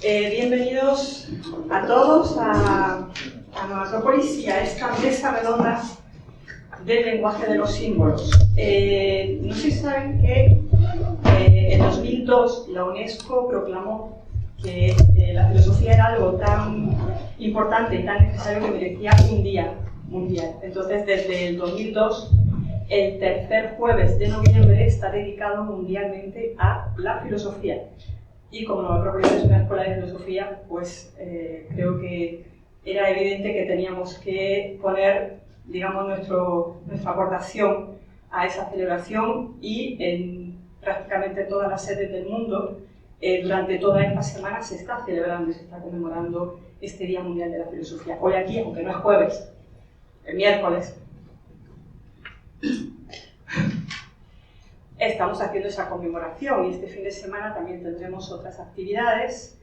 Bienvenidos a todos a Nueva Acrópolis y a esta mesa redonda del lenguaje de los símbolos. No sé si saben que en 2002 la UNESCO proclamó que la filosofía era algo tan importante y tan necesario que merecía un día mundial. Entonces, desde el 2002, el tercer jueves de noviembre está dedicado mundialmente a la filosofía. Y como Nueva Acrópolis es una escuela de filosofía, pues creo que era evidente que teníamos que poner, digamos, nuestra aportación a esa celebración, y en prácticamente todas las sedes del mundo, durante toda esta semana se está celebrando y se está conmemorando este Día Mundial de la Filosofía. Hoy aquí, aunque no es jueves, el miércoles, estamos haciendo esa conmemoración, y este fin de semana también tendremos otras actividades,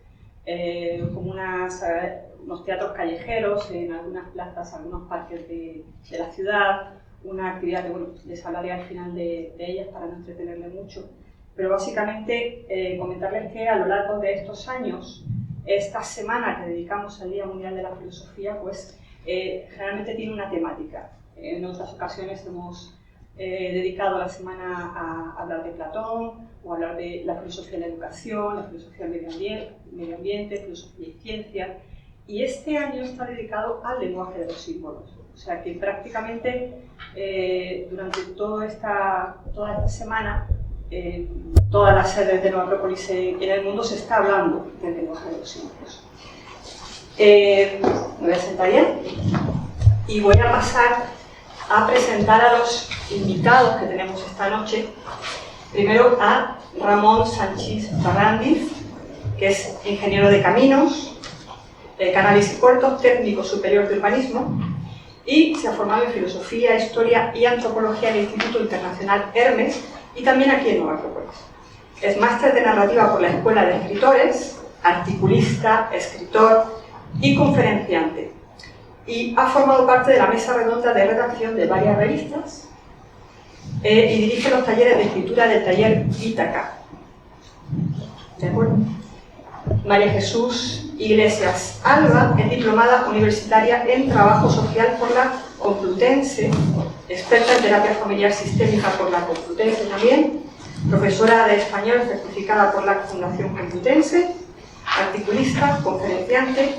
como unos teatros callejeros en algunas plazas, algunos parques de la ciudad, una actividad que, bueno, les hablaré al final de ellas para no entretenerle mucho, pero básicamente comentarles que a lo largo de estos años, esta semana que dedicamos al Día Mundial de la Filosofía, pues generalmente tiene una temática. En otras ocasiones hemos dedicado la semana a hablar de Platón, o a hablar de la filosofía de la educación, la filosofía del medio ambiente, filosofía y ciencia, y este año está dedicado al lenguaje de los símbolos. O sea que prácticamente durante toda esta semana, todas las sedes de Nueva Acrópolis en el mundo se está hablando del lenguaje de los símbolos. Me voy a sentar ya y voy a pasar a presentar a los invitados que tenemos esta noche. Primero a Ramón Sanchís Ferrandiz, que es ingeniero de caminos, canales y puertos, técnico superior de urbanismo, y se ha formado en filosofía, historia y antropología en el Instituto Internacional Hermes y también aquí en Nueva Acrópolis. Es máster de narrativa por la Escuela de Escritores, articulista, escritor y conferenciante. Y ha formado parte de la mesa redonda de redacción de varias revistas y dirige los talleres de escritura del taller Ítaca. ¿De acuerdo? María Jesús Iglesias Alba es diplomada universitaria en trabajo social por la Complutense, experta en terapia familiar sistémica por la Complutense también, profesora de español certificada por la Fundación Complutense, articulista, conferenciante,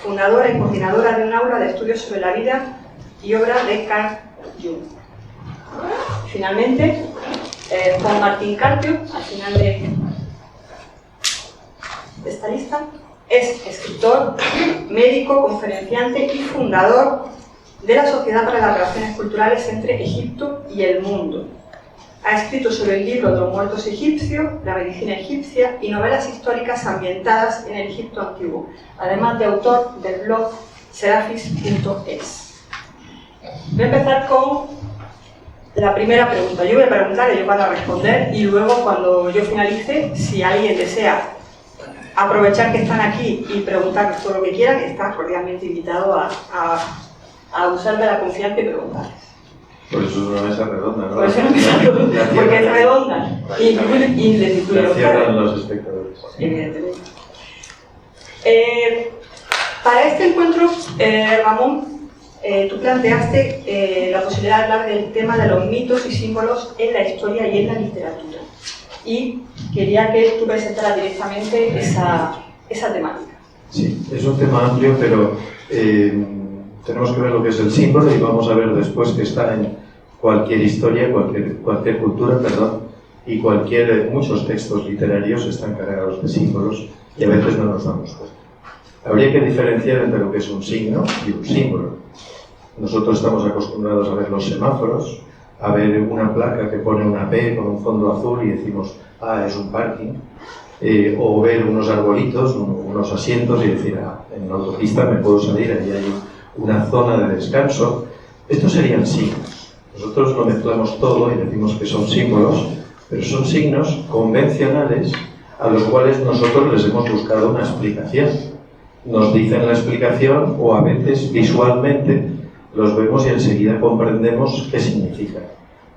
fundadora y coordinadora de un aula de estudios sobre la vida y obra de Carl Jung. Finalmente, Juan Martín Carpio, al final de esta lista, es escritor, médico, conferenciante y fundador de la Sociedad para las Relaciones Culturales entre Egipto y el Mundo. Ha escrito sobre el libro de los muertos egipcios, la medicina egipcia y novelas históricas ambientadas en el Egipto antiguo, además de autor del blog serafis.es. Voy a empezar con la primera pregunta. Yo voy a preguntar, ellos van a responder, y luego cuando yo finalice, si alguien desea aprovechar que están aquí y preguntar todo lo que quieran, está cordialmente invitado a usar de la confianza y preguntarles. Por eso es una mesa redonda, ¿no? Por eso es una mesa redonda, porque es redonda y le titula. La cierran los espectadores. Evidentemente. Para este encuentro, Ramón, tú planteaste la posibilidad de hablar del tema de los mitos y símbolos en la historia y en la literatura. Y quería que tú presentaras directamente esa temática. Sí, es un tema amplio, pero tenemos que ver lo que es el símbolo, y vamos a ver después que está en cualquier historia, cualquier cultura, y muchos textos literarios están cargados de símbolos y a veces no nos damos cuenta. Habría que diferenciar entre lo que es un signo y un símbolo. Nosotros estamos acostumbrados a ver los semáforos, a ver una placa que pone una P con un fondo azul y decimos, es un parking, o ver unos arbolitos, unos asientos y decir, en la autopista me puedo salir, ahí hay una zona de descanso. Estos serían signos. Nosotros lo mezclamos todo y decimos que son símbolos, pero son signos convencionales a los cuales nosotros les hemos buscado una explicación. Nos dicen la explicación, o a veces visualmente los vemos y enseguida comprendemos qué significan.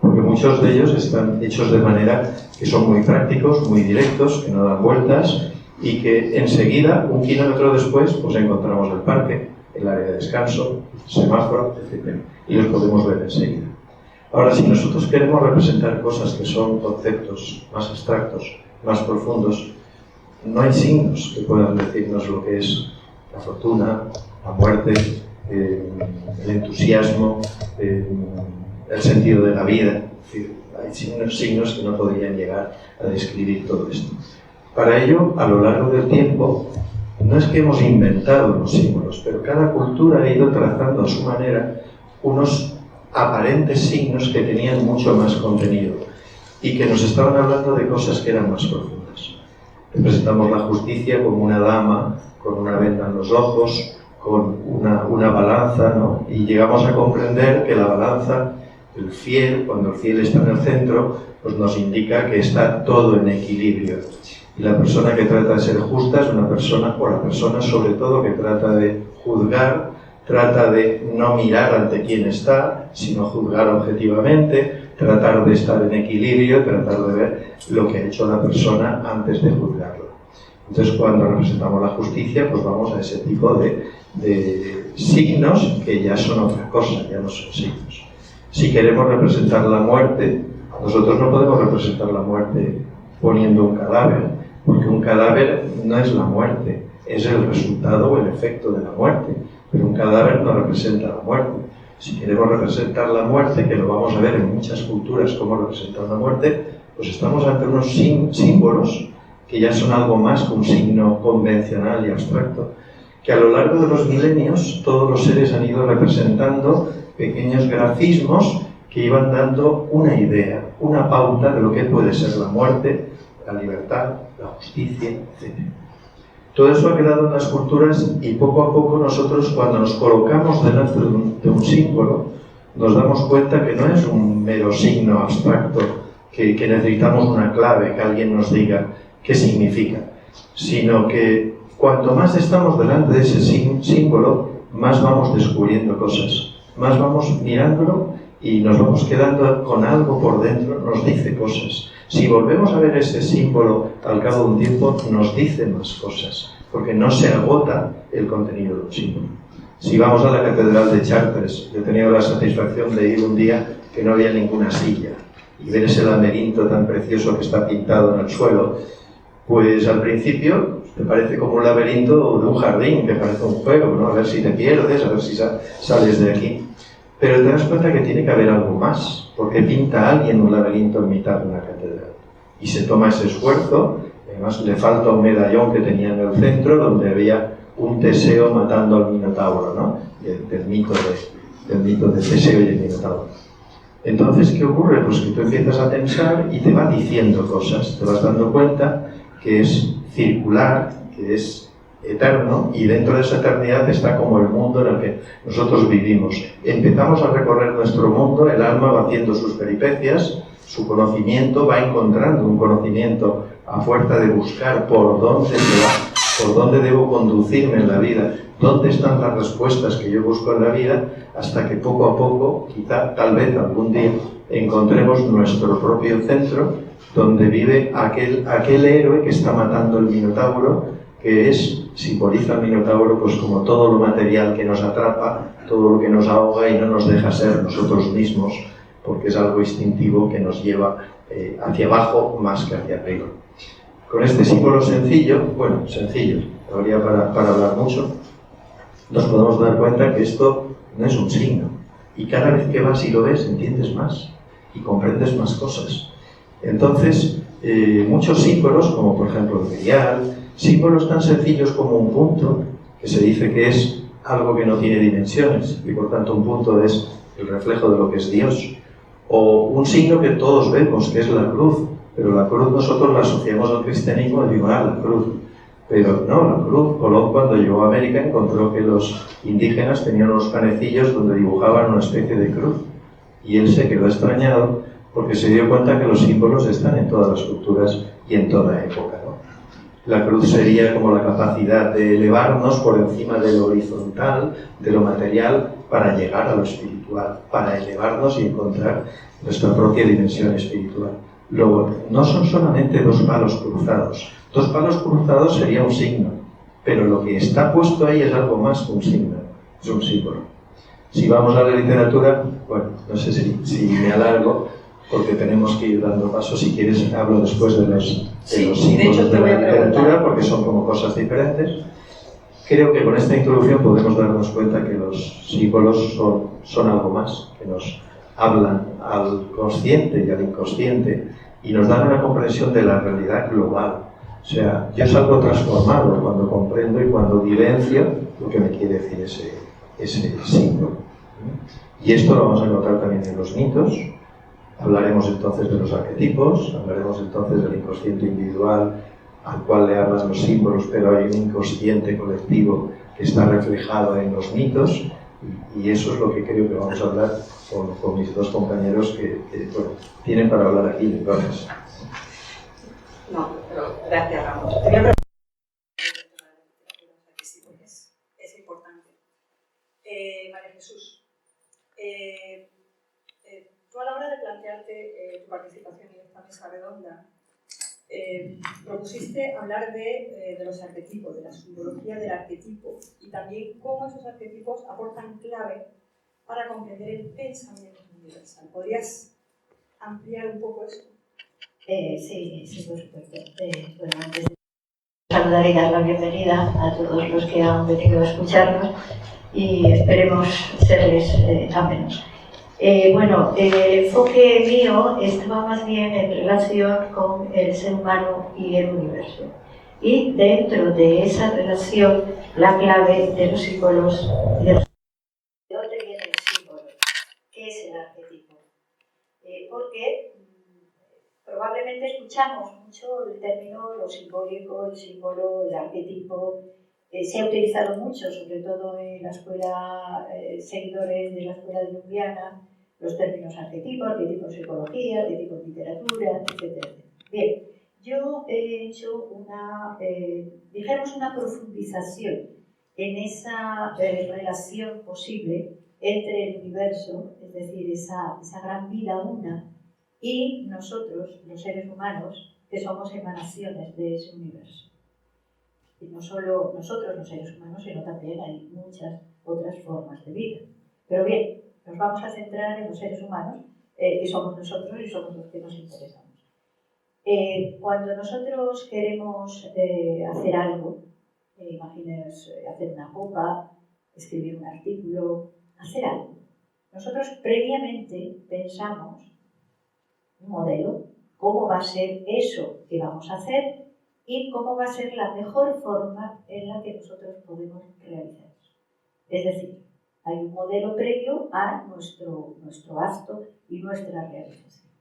Porque muchos de ellos están hechos de manera que son muy prácticos, muy directos, que no dan vueltas, y que enseguida, 1 kilómetro después, pues encontramos el parque, el área de descanso, el semáforo, etc. Y los podemos ver enseguida. Ahora, si nosotros queremos representar cosas que son conceptos más abstractos, más profundos, no hay signos que puedan decirnos lo que es la fortuna, la muerte, el entusiasmo, el sentido de la vida. Es decir, hay signos que no podrían llegar a describir todo esto. Para ello, a lo largo del tiempo, no es que hemos inventado los símbolos, pero cada cultura ha ido trazando a su manera unos aparentes signos que tenían mucho más contenido y que nos estaban hablando de cosas que eran más profundas. Representamos la justicia como una dama con una venda en los ojos, con una balanza, ¿no? Y llegamos a comprender que la balanza, el fiel, cuando el fiel está en el centro, pues nos indica que está todo en equilibrio. Y la persona que trata de ser justa es una persona, o la persona sobre todo que trata de juzgar, trata de no mirar ante quién está, sino juzgar objetivamente, tratar de estar en equilibrio, tratar de ver lo que ha hecho la persona antes de juzgarla. Entonces, cuando representamos la justicia, pues vamos a ese tipo de signos que ya son otra cosa, ya no son signos. Si queremos representar la muerte, nosotros no podemos representar la muerte poniendo un cadáver, porque un cadáver no es la muerte, es el resultado o el efecto de la muerte, pero un cadáver no representa la muerte. Si queremos representar la muerte, que lo vamos a ver en muchas culturas cómo representan la muerte, pues estamos ante unos símbolos que ya son algo más que un signo convencional y abstracto, que a lo largo de los milenios todos los seres han ido representando pequeños grafismos que iban dando una idea, una pauta de lo que puede ser la muerte, la libertad, la justicia, etc. Todo eso ha quedado en las culturas y poco a poco nosotros, cuando nos colocamos delante de un símbolo, nos damos cuenta que no es un mero signo abstracto, que necesitamos una clave, que alguien nos diga qué significa, sino que cuanto más estamos delante de ese símbolo, más vamos descubriendo cosas, más vamos mirándolo y nos vamos quedando con algo por dentro, nos dice cosas. Si volvemos a ver ese símbolo al cabo de un tiempo, nos dice más cosas, porque no se agota el contenido de un símbolo. Si vamos a la Catedral de Chartres, yo he tenido la satisfacción de ir un día que no había ninguna silla y ver ese laberinto tan precioso que está pintado en el suelo, pues al principio te parece como un laberinto de un jardín, te parece un juego, ¿no? A ver si te pierdes, a ver si sales de aquí. Pero te das cuenta que tiene que haber algo más, porque pinta alguien un laberinto en mitad de una catedral. Y se toma ese esfuerzo, además le falta un medallón que tenía en el centro, donde había un Teseo matando al Minotauro, ¿no? Del mito de Teseo y el Minotauro. Entonces, ¿qué ocurre? Pues que tú empiezas a pensar y te va diciendo cosas, te vas dando cuenta que es circular, que es eterno, y dentro de esa eternidad está como el mundo en el que nosotros vivimos. Empezamos a recorrer nuestro mundo, el alma va haciendo sus peripecias, su conocimiento va encontrando un conocimiento a fuerza de buscar por dónde se va, por dónde debo conducirme en la vida, dónde están las respuestas que yo busco en la vida, hasta que poco a poco, quizá, tal vez algún día, encontremos nuestro propio centro, donde vive aquel héroe que está matando el Minotauro, que simboliza el Minotauro pues como todo lo material que nos atrapa, todo lo que nos ahoga y no nos deja ser nosotros mismos, porque es algo instintivo que nos lleva hacia abajo más que hacia arriba. Con este símbolo sencillo, habría para hablar mucho, nos podemos dar cuenta que esto no es un signo, y cada vez que vas y lo ves entiendes más y comprendes más cosas. Entonces, muchos símbolos, como por ejemplo el grial, símbolos tan sencillos como un punto, que se dice que es algo que no tiene dimensiones, y por tanto un punto es el reflejo de lo que es Dios, o un signo que todos vemos, que es la cruz, pero la cruz nosotros la asociamos al cristianismo y digo, la cruz. Pero no, la cruz, Colón cuando llegó a América encontró que los indígenas tenían unos panecillos donde dibujaban una especie de cruz, y él se quedó extrañado porque se dio cuenta que los símbolos están en todas las culturas y en toda época, ¿no? La cruz sería como la capacidad de elevarnos por encima de lo horizontal, de lo material, para llegar a lo espiritual, para elevarnos y encontrar nuestra propia dimensión espiritual. No son solamente dos palos cruzados. Dos palos cruzados sería un signo, pero lo que está puesto ahí es algo más que un signo, es un símbolo. Si vamos a la literatura, bueno, no sé si me alargo, porque tenemos que ir dando paso. Si quieres, hablo después de los símbolos de la literatura, porque son como cosas diferentes. Creo que con esta introducción podemos darnos cuenta que los símbolos son algo más, que nos hablan al consciente y al inconsciente y nos dan una comprensión de la realidad global. O sea, yo salgo transformado cuando comprendo y cuando vivencio lo que me quiere decir ese símbolo. Y esto lo vamos a encontrar también en los mitos. Hablaremos entonces de los arquetipos, hablaremos entonces del inconsciente individual al cual le hablan los símbolos, pero hay un inconsciente colectivo que está reflejado en los mitos, y eso es lo que creo que vamos a hablar con mis dos compañeros que bueno, tienen para hablar aquí. Entonces. No, pero gracias, Ramón. Te voy a preguntar es importante. María Jesús, tú a la hora de plantearte tu participación en esta mesa redonda, propusiste hablar de los arquetipos, de la simbología del arquetipo y también cómo esos arquetipos aportan clave para comprender el pensamiento universal. ¿Podrías ampliar un poco eso? Sí, por supuesto. Bueno, antes de saludar y dar la bienvenida a todos los que han venido a escucharnos y esperemos serles amenos. Bueno, el enfoque mío estaba más bien en relación con el ser humano y el universo. Y dentro de esa relación, la clave de los símbolos y de los... ¿De dónde viene el símbolo? ¿Qué es el arquetipo? Porque probablemente escuchamos mucho el término lo simbólico, el símbolo, el arquetipo. Se ha utilizado mucho, sobre todo en la escuela, seguidores de la escuela de Ljubljana, los términos arquetipo, psicología, arquetipo literatura, etc. Bien, yo he hecho dijéramos una profundización en esa relación posible entre el universo, es decir, esa gran vida una, y nosotros, los seres humanos, que somos emanaciones de ese universo. Y no solo nosotros, los seres humanos, sino también hay muchas otras formas de vida. Pero bien, nos vamos a centrar en los seres humanos, que somos nosotros y somos los que nos interesamos. Cuando nosotros queremos hacer algo, imagínense hacer una copa, escribir un artículo, hacer algo, nosotros previamente pensamos un modelo, cómo va a ser eso que vamos a hacer y cómo va a ser la mejor forma en la que nosotros podemos realizar eso. Es decir, hay un modelo previo a nuestro acto y nuestra realización.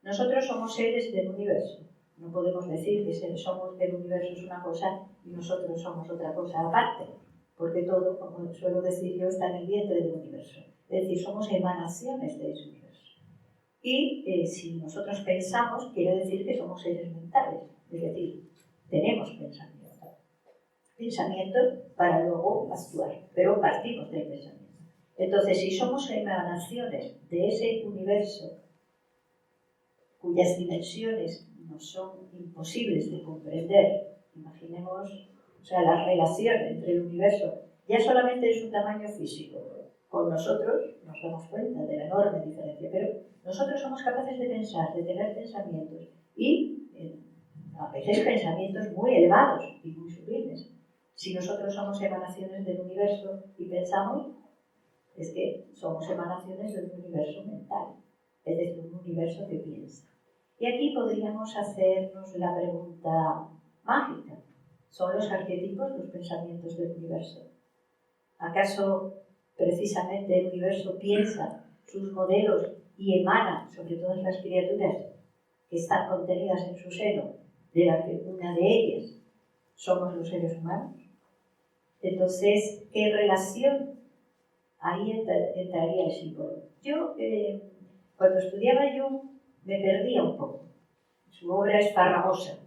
Nosotros somos seres del universo. No podemos decir que somos del universo es una cosa y nosotros somos otra cosa aparte, porque todo, como suelo decir yo, está en el vientre del universo. Es decir, somos emanaciones de ese universo. Y si nosotros pensamos, quiere decir que somos seres mentales, es decir, tenemos pensamiento para luego actuar, pero partimos del pensamiento. Entonces, si somos emanaciones de ese universo cuyas dimensiones nos son imposibles de comprender, imaginemos, la relación entre el universo, ya solamente en su tamaño físico, con nosotros nos damos cuenta de la enorme diferencia, pero nosotros somos capaces de pensar, de tener pensamientos y a veces pensamientos muy elevados y muy sublimes. Si nosotros somos emanaciones del universo y pensamos, es que somos emanaciones de un universo mental, es decir, un universo que piensa. Y aquí podríamos hacernos la pregunta mágica. ¿Son los arquetipos los pensamientos del universo? ¿Acaso precisamente el universo piensa sus modelos y emana sobre todas las criaturas que están contenidas en su seno, de la que una de ellas somos los seres humanos? Entonces, ¿qué relación? Ahí entraría el símbolo. Yo, cuando estudiaba Jung, me perdía un poco. Su obra es farragosa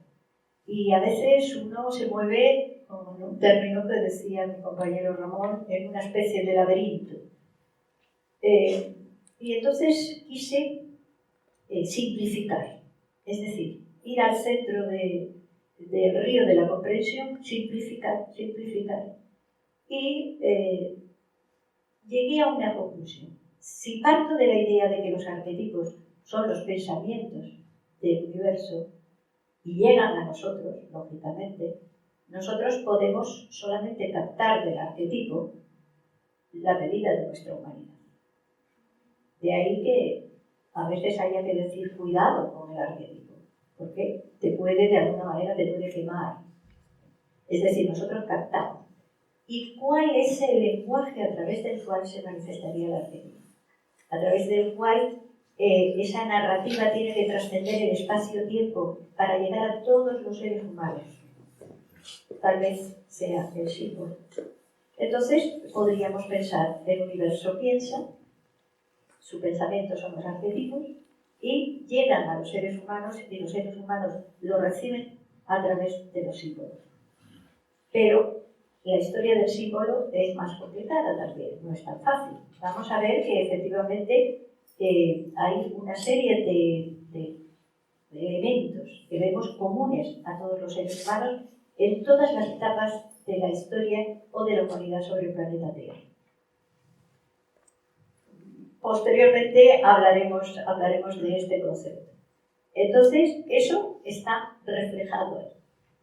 y a veces uno se mueve, con un término que decía mi compañero Ramón, en una especie de laberinto. Y entonces quise simplificar. Es decir, ir al centro del río de la comprensión, simplificar. Y llegué a una conclusión. Si parto de la idea de que los arquetipos son los pensamientos del universo y llegan a nosotros, lógicamente, nosotros podemos solamente captar del arquetipo la medida de nuestra humanidad. De ahí que a veces haya que decir cuidado con el arquetipo, porque te puede, de alguna manera, te puede quemar. Es decir, nosotros captamos. ¿Y cuál es el lenguaje a través del cual se manifestaría el arquetipo? A través del cual esa narrativa tiene que trascender el espacio-tiempo para llegar a todos los seres humanos. Tal vez sea el símbolo. Entonces, podríamos pensar, el universo piensa, su pensamiento son los arquetipos, y llegan a los seres humanos, y los seres humanos lo reciben a través de los símbolos. Pero la historia del símbolo es más complicada también, no es tan fácil. Vamos a ver que efectivamente hay una serie de elementos que vemos comunes a todos los seres humanos en todas las etapas de la historia o de la humanidad sobre el planeta Tierra. Posteriormente hablaremos de este concepto. Entonces, eso está reflejado ahí.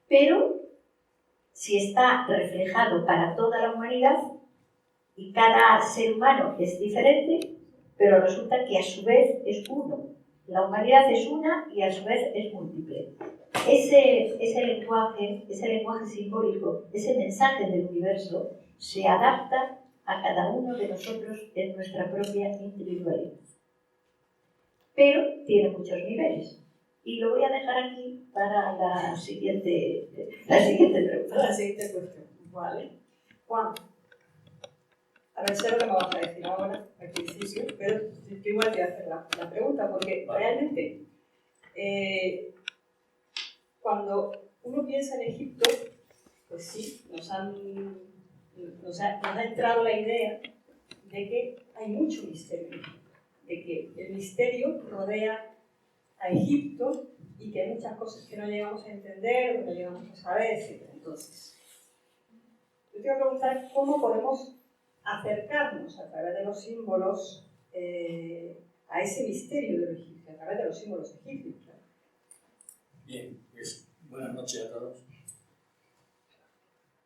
Pero, si está reflejado para toda la humanidad, y cada ser humano es diferente, pero resulta que a su vez es uno. La humanidad es una y a su vez es múltiple. Ese lenguaje simbólico, ese mensaje del universo, se adapta a cada uno de nosotros en nuestra propia individualidad. Pero tiene muchos niveles. Y lo voy a dejar aquí para la siguiente pregunta. La siguiente cuestión. Vale. Juan, a ver, sé lo que me vas a decir ahora, al principio, pero yo igual te voy a hacer la pregunta, porque realmente, cuando uno piensa en Egipto, pues sí, nos ha entrado la idea de que hay mucho misterio, de que el misterio rodea a Egipto y que hay muchas cosas que no llegamos a entender o que no llegamos a saber, etc. Entonces, yo te voy a preguntar cómo podemos acercarnos a través de los símbolos a ese misterio de los egipcios, a través de los símbolos egipcios. ¿Claro? Bien, pues buenas noches a todos.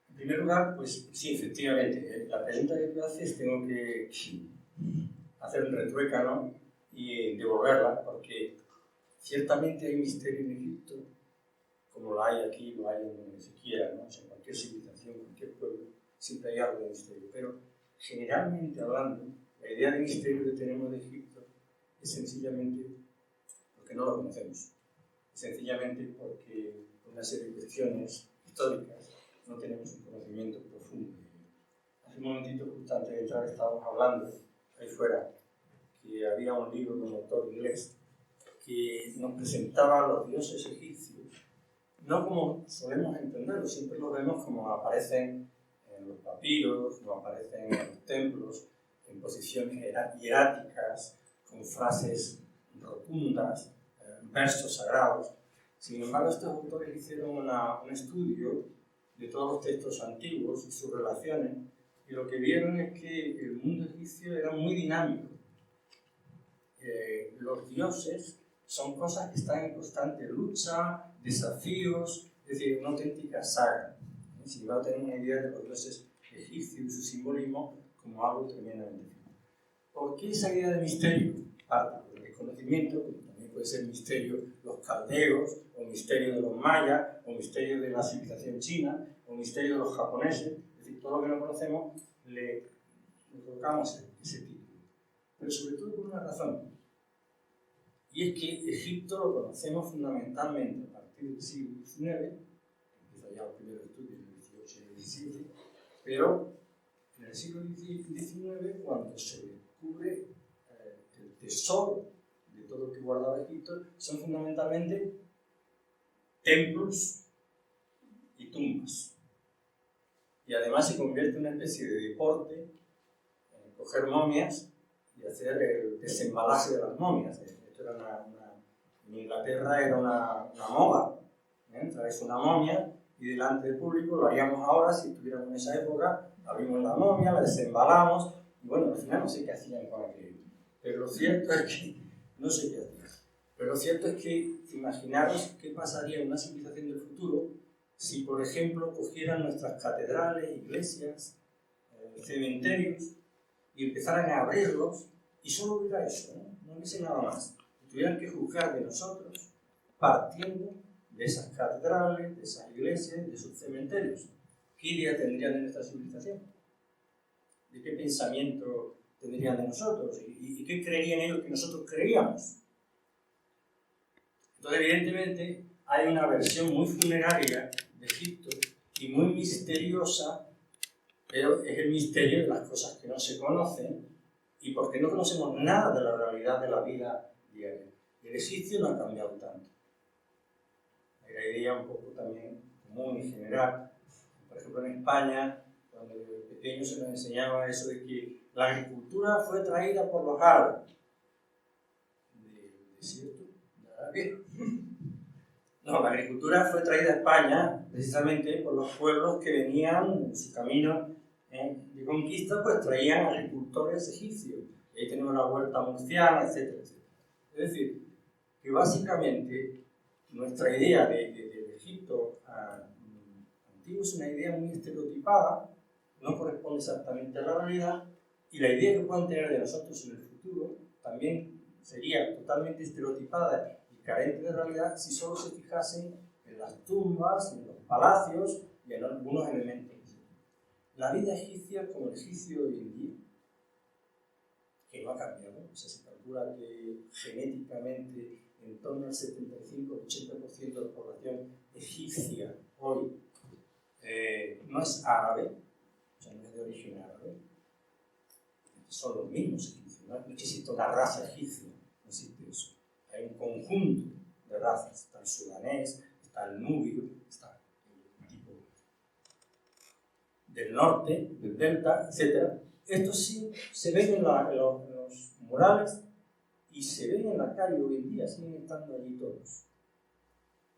En primer lugar, pues sí, efectivamente, la pregunta que tú haces tengo que hacer un retruécano y devolverla, porque ciertamente hay misterio en Egipto, como lo hay aquí, lo hay en donde se quiera, ¿no? O sea, en cualquier civilización, cualquier pueblo, siempre hay algo de misterio. Pero generalmente hablando, la idea de misterio que tenemos de Egipto es sencillamente porque no lo conocemos. Sencillamente porque por una serie de cuestiones históricas no tenemos un conocimiento profundo. Hace un momentito, justo antes de entrar, estábamos hablando ahí fuera que había un libro de un autor inglés que nos presentaba a los dioses egipcios, no como solemos entenderlo, siempre lo vemos como aparecen en los papiros, como aparecen en los templos, en posiciones hieráticas, con frases rotundas, versos sagrados. Sin embargo, estos autores hicieron un estudio de todos los textos antiguos y sus relaciones, y lo que vieron es que el mundo egipcio era muy dinámico. Los dioses son cosas que están en constante lucha, desafíos, es decir, una auténtica saga. Si va a tener una idea de los dioses egipcios y su simbolismo como algo tremendamente difícil. ¿Por qué esa idea de misterio? Parte por el desconocimiento, también puede ser misterio los caldeos, o misterio de los mayas, o misterio de la civilización china, o misterio de los japoneses, es decir, todo lo que no conocemos le colocamos ese título. Pero sobre todo por una razón. Y es que Egipto lo conocemos fundamentalmente a partir del siglo XIX, empieza ya los primeros estudios en el XVIII y el XVII, pero en el siglo XIX, cuando se descubre el tesoro de todo lo que guardaba Egipto, son fundamentalmente templos y tumbas. Y además se convierte en una especie de deporte coger momias y hacer el desembalaje de las momias. Esto era una En Inglaterra era una moda, traes una momia y delante del público, lo haríamos ahora si estuviéramos en esa época, abrimos la momia, la desembalamos y bueno, al final no sé qué hacían con aquello. Pero lo cierto es que, no sé qué hacían, pero lo cierto es que imaginaros qué pasaría en una civilización del futuro si, por ejemplo, cogieran nuestras catedrales, iglesias, cementerios y empezaran a abrirlos y solo hubiera eso, no hubiese nada más. Y tuvieran que juzgar de nosotros partiendo de esas catedrales, de esas iglesias, de esos cementerios. ¿Qué idea tendrían de nuestra civilización? ¿De qué pensamiento tendrían de nosotros? ¿Y qué creerían ellos que nosotros creíamos? Entonces, evidentemente, hay una versión muy funeraria de Egipto y muy misteriosa, pero es el misterio de las cosas que no se conocen y porque no conocemos nada de la realidad de la vida diaria. El egipcio no ha cambiado tanto. Hay la idea un poco también común y general. Por ejemplo, en España, cuando de pequeño se nos enseñaba eso de que la agricultura fue traída por los árabes. ¿Del desierto? ¿De Arabia? No, la agricultura fue traída a España precisamente por los pueblos que venían en su camino de conquista, pues traían agricultores egipcios. Y ahí tenemos la huerta murciana, etc. Es decir, que básicamente nuestra idea del Egipto antiguo es una idea muy estereotipada, no corresponde exactamente a la realidad, y la idea que puedan tener de nosotros en el futuro también sería totalmente estereotipada y carente de realidad si solo se fijasen en las tumbas, en los palacios y en algunos elementos. La vida egipcia como el egipcio de hoy en día, que no ha cambiado, o sea, se calcula que genéticamente en torno al 75-80% de la población egipcia hoy no es árabe, o sea, no es de origen árabe, son los mismos egipcios, no existe una raza egipcia, no existe eso. Hay un conjunto de razas, está el sudanés, está el nubio, está el tipo del norte, del delta, etc. Estos sí se ven en los murales y se ven en la calle hoy en día, siguen estando allí todos.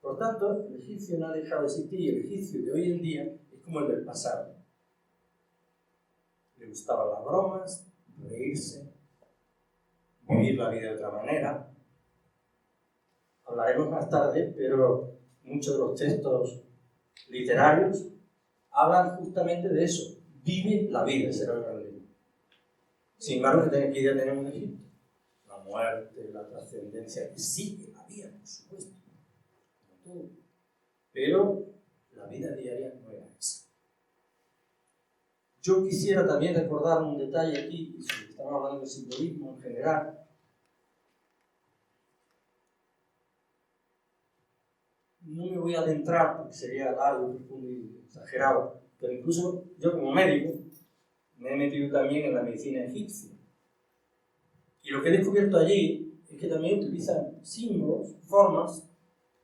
Por tanto, el egipcio no ha dejado de existir y el egipcio de hoy en día es como el del pasado. Le gustaban las bromas, reírse, vivir la vida de otra manera. Hablaremos más tarde, pero muchos de los textos literarios hablan justamente de eso. Vive la vida, ese era el gran lema. Sin embargo, ¿qué idea tenemos de Egipto? La muerte, la trascendencia, que sí que la había, por supuesto, como todo. Pero la vida diaria no era esa. Yo quisiera también recordar un detalle aquí, si estamos hablando de simbolismo en general. No me voy a adentrar porque sería largo, profundo y exagerado, pero incluso yo como médico me he metido también en la medicina egipcia. Y lo que he descubierto allí es que también utilizan símbolos, formas,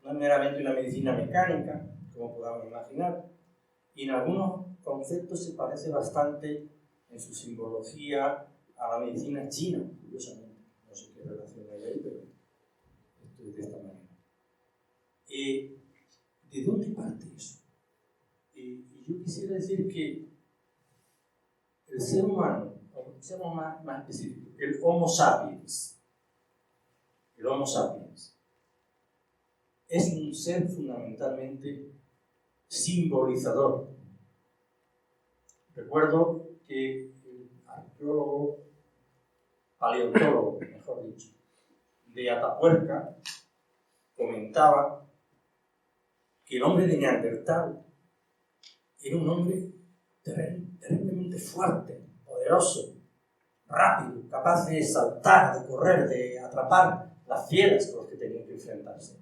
no es meramente una medicina mecánica, como podamos imaginar, y en algunos conceptos se parece bastante en su simbología a la medicina china, curiosamente. No sé qué relación hay ahí, pero esto es de esta manera. ¿De dónde parte eso? Y yo quisiera decir que el ser humano, o seamos más específicos, el Homo sapiens, es un ser fundamentalmente simbolizador. Recuerdo que el arqueólogo, paleontólogo, mejor dicho, de Atapuerca, comentaba que el hombre de Neandertal era un hombre terriblemente fuerte, poderoso, rápido, capaz de saltar, de correr, de atrapar las fieras con las que tenía que enfrentarse.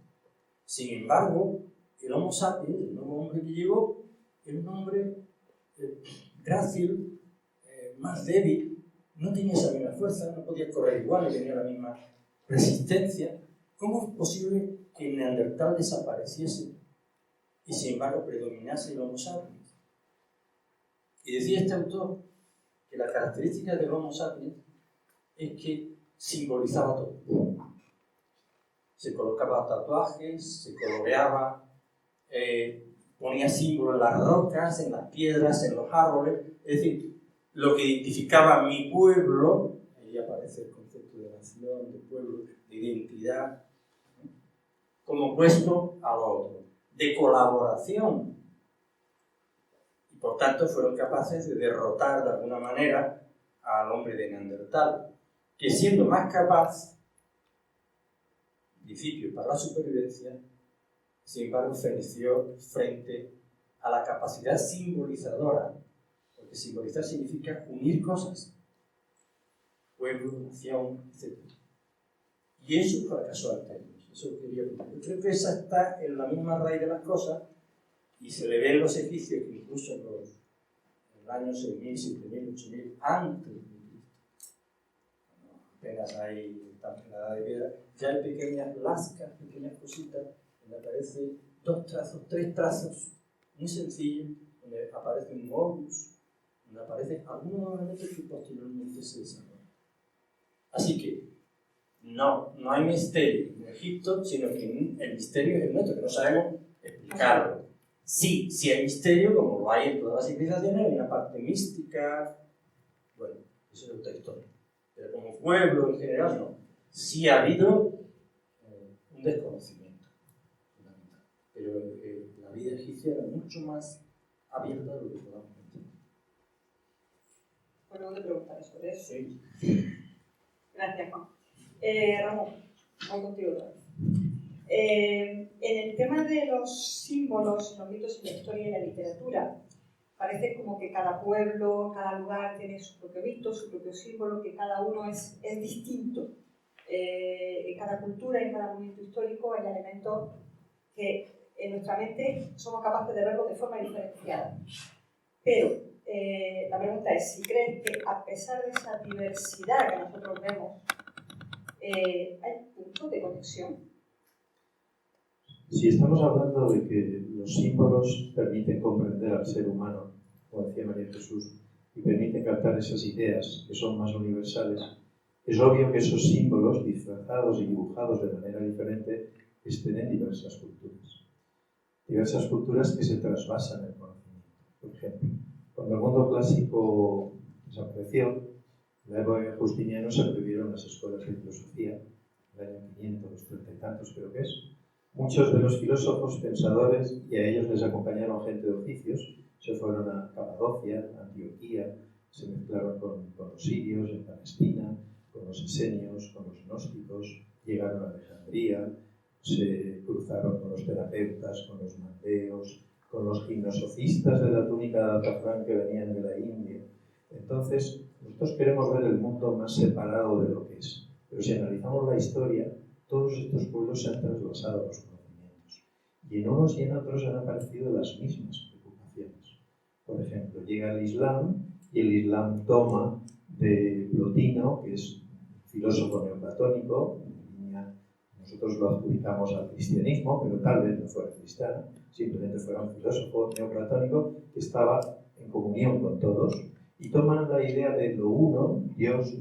Sin embargo, el Homo sapiens, el nuevo hombre que llegó, era un hombre grácil, más débil, no tenía esa misma fuerza, no podía correr igual, no tenía la misma resistencia. ¿Cómo es posible que el Neandertal desapareciese y sin embargo predominase el Homo sapiens? Y decía este autor que la característica del Homo sapiens es que simbolizaba todo. se colocaba tatuajes, se coloreaba, ponía símbolos en las rocas, en las piedras, en los árboles. Es decir, lo que identificaba a mi pueblo, ahí aparece el concepto de nación, de pueblo, de identidad, como opuesto a lo otro, de colaboración. Y por tanto fueron capaces de derrotar de alguna manera al hombre de Neandertal, que siendo más capaz, principio para la supervivencia, sin embargo feneció frente a la capacidad simbolizadora, porque simbolizar significa unir cosas, pueblo, nación, etc. Y eso fracasó ante ellos. Eso quería decir. Yo creo que esa está en la misma raíz de las cosas y se le ve en los egipcios que incluso en los años 6.000, 7.000, 8.000 antes de Cristo, apenas hay en la edad de piedra, ya hay pequeñas lascas, pequeñas cositas donde aparecen 2 trazos, 3 trazos muy sencillos, donde aparece un modus, donde aparecen algunos elementos que posteriormente se desarrollan. Así que no hay misterio en Egipto, sino que el misterio es el nuestro, que no sabemos explicarlo. Sí hay misterio, como lo hay en todas las civilizaciones, hay una parte mística, bueno, eso es otra historia. Pero como pueblo en general, no. Sí ha habido un desconocimiento fundamental. Pero la vida egipcia era mucho más abierta de lo que podamos entender. Bueno, te preguntaré sobre eso. Sí. Gracias, Juan. Ramón, voy contigo otra vez. En el tema de los símbolos, los mitos y la historia y la literatura, parece como que cada pueblo, cada lugar tiene su propio mito, su propio símbolo, que cada uno es distinto. En cada cultura, en cada momento histórico, hay elementos que en nuestra mente somos capaces de verlos de forma diferenciada. Pero la pregunta es si crees que a pesar de esa diversidad que nosotros vemos, hay puntos de conexión. Si estamos hablando de que los símbolos permiten comprender al ser humano, como decía María Jesús, y permiten captar esas ideas que son más universales, es obvio que esos símbolos, disfrazados y dibujados de manera diferente, estén en diversas culturas. Diversas culturas que se trasvasan el conocimiento. Por ejemplo, cuando el mundo clásico desapareció, en la época de Justiniano se prohibieron las escuelas de filosofía, en el año 530 y tantos creo que es. Muchos de los filósofos, pensadores, y a ellos les acompañaron gente de oficios, se fueron a Capadocia, a Antioquía, se mezclaron con los sirios en Palestina, con los esenios, con los gnósticos, llegaron a Alejandría, se cruzaron con los terapeutas, con los mandeos, con los gimnosofistas de la túnica de azafrán que venían de la India. Entonces, nosotros queremos ver el mundo más separado de lo que es. Pero si analizamos la historia, todos estos pueblos se han trasvasado los conocimientos. Y en unos y en otros han aparecido las mismas preocupaciones. Por ejemplo, llega el Islam y el Islam toma de Plotino, que es un filósofo neoplatónico, nosotros lo adjudicamos al cristianismo, pero tal vez no fuera cristiano, simplemente fuera un filósofo neoplatónico que estaba en comunión con todos, y toman la idea de lo uno. Dios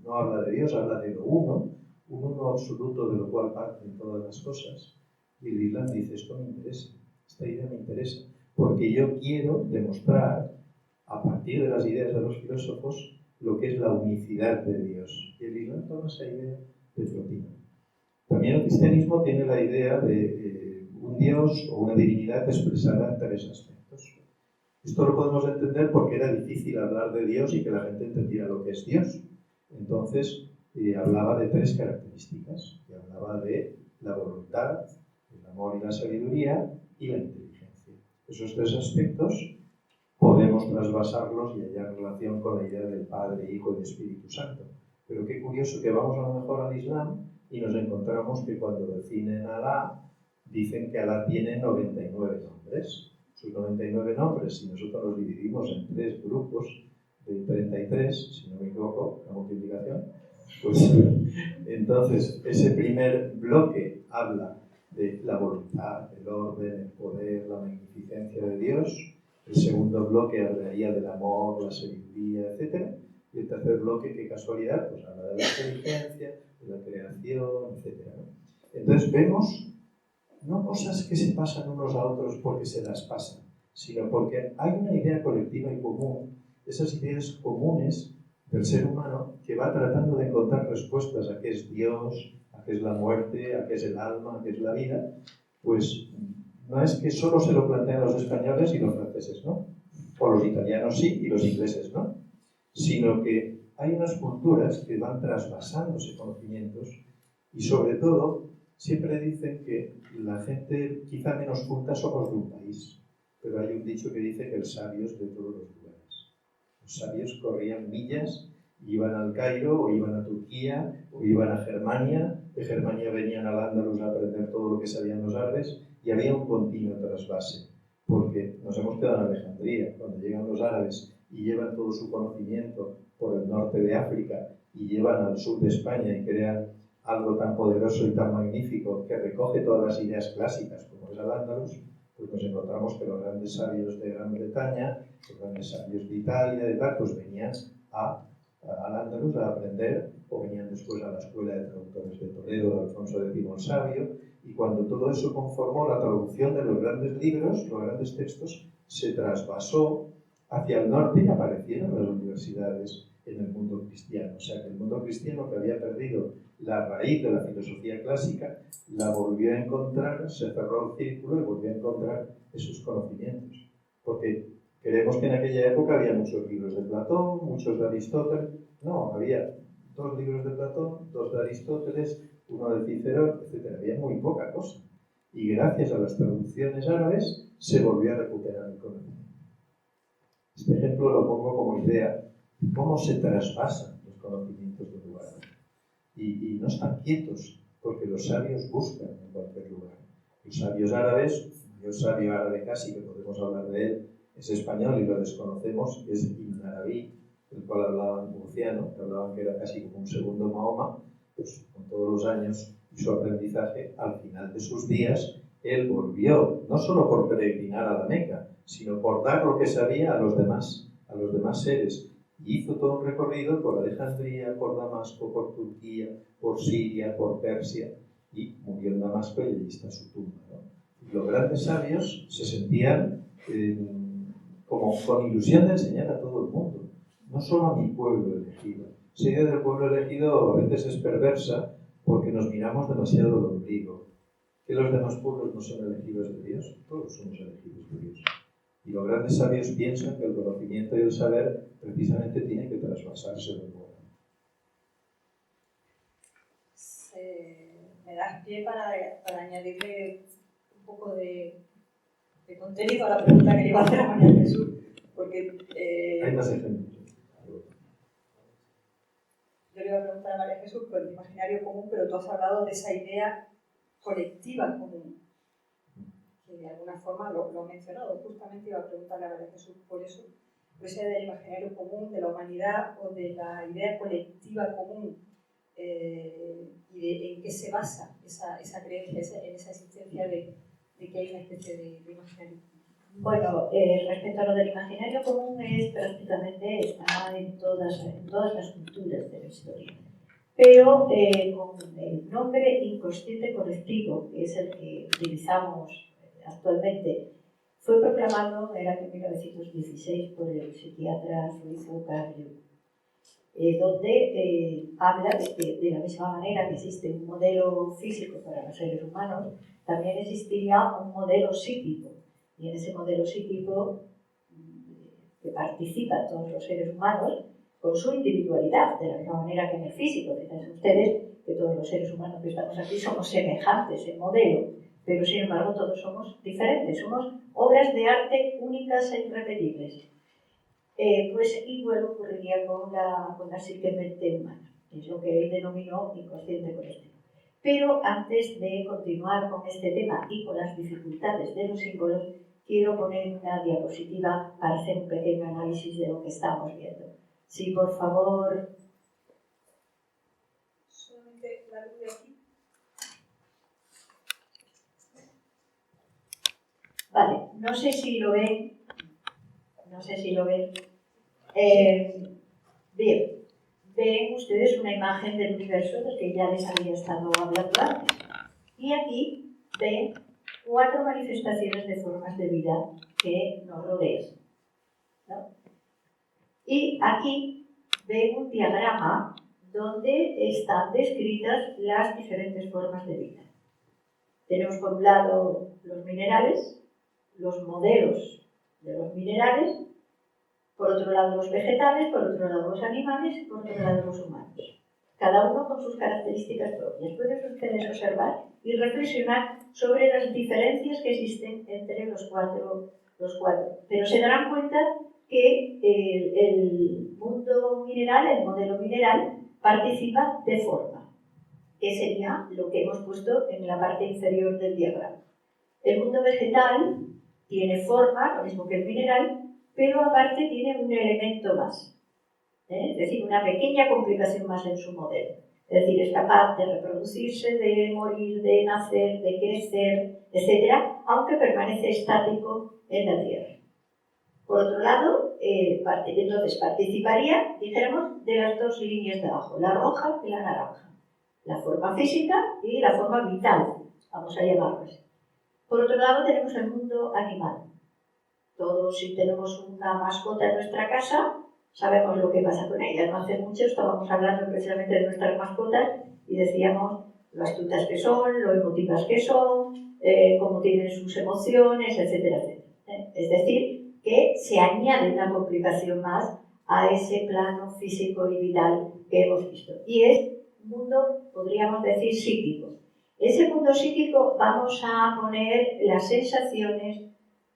no habla de Dios, habla de lo uno, un uno absoluto de lo cual parten todas las cosas. Y el Islam dice, esto me interesa, esta idea me interesa, porque yo quiero demostrar, a partir de las ideas de los filósofos, lo que es la unicidad de Dios. Y el Islam toma esa idea de Plotino. También el cristianismo tiene la idea de un Dios o una divinidad expresada en 3 aspectos. Esto lo podemos entender porque era difícil hablar de Dios y que la gente entendiera lo que es Dios. Entonces, hablaba de 3 características. Y hablaba de la voluntad, el amor y la sabiduría y la inteligencia. Esos 3 aspectos podemos trasvasarlos y hallar relación con la idea del Padre, Hijo y Espíritu Santo. Pero qué curioso que vamos a lo mejor al Islam y nos encontramos que cuando definen a Alá, dicen que Alá tiene 99 nombres. Sus 99 nombres, si nosotros los dividimos en 3 grupos de 33, si no me equivoco, la multiplicación, pues entonces ese primer bloque habla de la voluntad, el orden, el poder, la magnificencia de Dios. El segundo bloque hablaría del amor, la sabiduría, etc. Y el tercer bloque, qué casualidad, pues habla de la inteligencia, de la creación, etc. ¿no? Entonces vemos no cosas que se pasan unos a otros porque se las pasan, sino porque hay una idea colectiva y común, esas ideas comunes del ser humano que va tratando de encontrar respuestas a qué es Dios, a qué es la muerte, a qué es el alma, a qué es la vida. Pues no es que solo se lo plantean los españoles y los franceses, ¿no? O los italianos sí y los ingleses, ¿no? Sino que hay unas culturas que van trasvasándose conocimientos y sobre todo siempre dicen que la gente quizá menos culta somos de un país, pero hay un dicho que dice que el sabio es de todos los lugares. Los sabios corrían millas, iban al Cairo o iban a Turquía o iban a Germania, de Germania venían al Andalus a aprender todo lo que sabían los árabes y había un continuo trasvase, porque nos hemos quedado en Alejandría. Cuando llegan los árabes y llevan todo su conocimiento por el norte de África y llevan al sur de España y crean algo tan poderoso y tan magnífico que recoge todas las ideas clásicas como es el Andalus, pues nos encontramos que los grandes sabios de Gran Bretaña, los grandes sabios de Italia, de tal, pues venían al Andalus a aprender, o venían después a la Escuela de Traductores de Toledo de Alfonso X el Sabio, y cuando todo eso conformó la traducción de los grandes libros, los grandes textos, se trasvasó hacia el norte y aparecieron las universidades en el mundo cristiano. O sea que el mundo cristiano, que había perdido la raíz de la filosofía clásica, la volvió a encontrar, se cerró el círculo y volvió a encontrar esos conocimientos. Porque creemos que en aquella época había muchos libros de Platón, muchos de Aristóteles. No, había 2 libros de Platón, 2 de Aristóteles, uno de Cicerón, etc. Había muy poca cosa. Y gracias a las traducciones árabes se volvió a recuperar el conocimiento. Este ejemplo lo pongo como idea de cómo se traspasan los conocimientos de lugar. Y no están quietos, porque los sabios buscan en cualquier lugar. Los sabios árabes, el mayor sabio árabe casi, que podemos hablar de él, es español y lo desconocemos, es Ibn Arabi, el cual hablaban murciano, que hablaban que era casi como un segundo Mahoma. Pues con todos los años y su aprendizaje, al final de sus días, él volvió, no solo por peregrinar a la Meca, sino por dar lo que sabía a los demás seres. Y hizo todo un recorrido por Alejandría, por Damasco, por Turquía, por Siria, por Persia, y murió en Damasco y allí está su tumba, ¿no? Y los grandes sabios se sentían como con ilusión de enseñar a todo el mundo, no solo a mi pueblo elegido. Esa idea del pueblo elegido a veces es perversa porque nos miramos demasiado el ombligo. ¿Que los demás pueblos no son elegidos de Dios? Todos somos elegidos de Dios. Y los grandes sabios piensan que el conocimiento y el saber precisamente tienen que trasvasarse de nuevo. Me das pie para añadirle un poco de contenido a la pregunta que le iba a hacer a María Jesús. Porque, hay más ejemplos. Yo le iba a preguntar a María Jesús por el imaginario común, pero tú has hablado de esa idea colectiva común, que de alguna forma lo he mencionado. Justamente iba a preguntarle a María Jesús por eso, por esa idea del imaginario común, de la humanidad o de la idea colectiva común, y en qué se basa esa creencia, en esa existencia de que hay una especie de imaginario común. Bueno, respecto a lo del imaginario común, es prácticamente está en todas las culturas de la historia, pero con el nombre inconsciente colectivo, que es el que utilizamos actualmente, fue proclamado en el año 1916 por el psiquiatra suizo Carl Jung, donde habla de que de la misma manera que existe un modelo físico para los seres humanos, también existiría un modelo psíquico. Y en ese modelo psíquico que participan todos los seres humanos con su individualidad, de la misma manera que en el físico. Fíjense ustedes que todos los seres humanos que estamos aquí somos semejantes en modelo, pero sin embargo todos somos diferentes, somos obras de arte únicas e irrepetibles. Pues igual ocurriría con la psique mente humana, es lo que él denominó inconsciente colectivo. Pero antes de continuar con este tema y con las dificultades de los símbolos, quiero poner una diapositiva para hacer un pequeño análisis de lo que estamos viendo. Sí, por favor. Solamente la luz de aquí. Vale, no sé si lo ven. Bien, ven ustedes una imagen del universo del que ya les había estado hablando antes. Y aquí ven 4 manifestaciones de formas de vida que nos rodean, ¿no? Y aquí ven un diagrama donde están descritas las diferentes formas de vida. Tenemos por un lado los minerales, los modelos de los minerales, por otro lado los vegetales, por otro lado los animales y por otro lado los humanos. Cada uno con sus características propias. Pueden ustedes observar y reflexionar sobre las diferencias que existen entre los cuatro. Pero se darán cuenta que el mundo mineral, el modelo mineral, participa de forma, que sería lo que hemos puesto en la parte inferior del diagrama. El mundo vegetal tiene forma, lo mismo que el mineral, pero aparte tiene un elemento más, es decir, una pequeña complicación más en su modelo. Es decir, es capaz de reproducirse, de morir, de nacer, de crecer, etc., aunque permanece estático en la Tierra. Por otro lado, entonces participaría, dijéramos, de las 2 líneas de abajo, la roja y la naranja. La forma física y la forma vital, vamos a llamarlas. Por otro lado, tenemos el mundo animal. Todos, si tenemos una mascota en nuestra casa, sabemos lo que pasa con ella. No hace mucho estábamos hablando precisamente de nuestras mascotas y decíamos lo astutas que son, lo emotivas que son, cómo tienen sus emociones, etcétera, etcétera. Es decir, que se añade una complicación más a ese plano físico y vital que hemos visto. Y es un mundo, podríamos decir, psíquico. Ese mundo psíquico vamos a poner las sensaciones,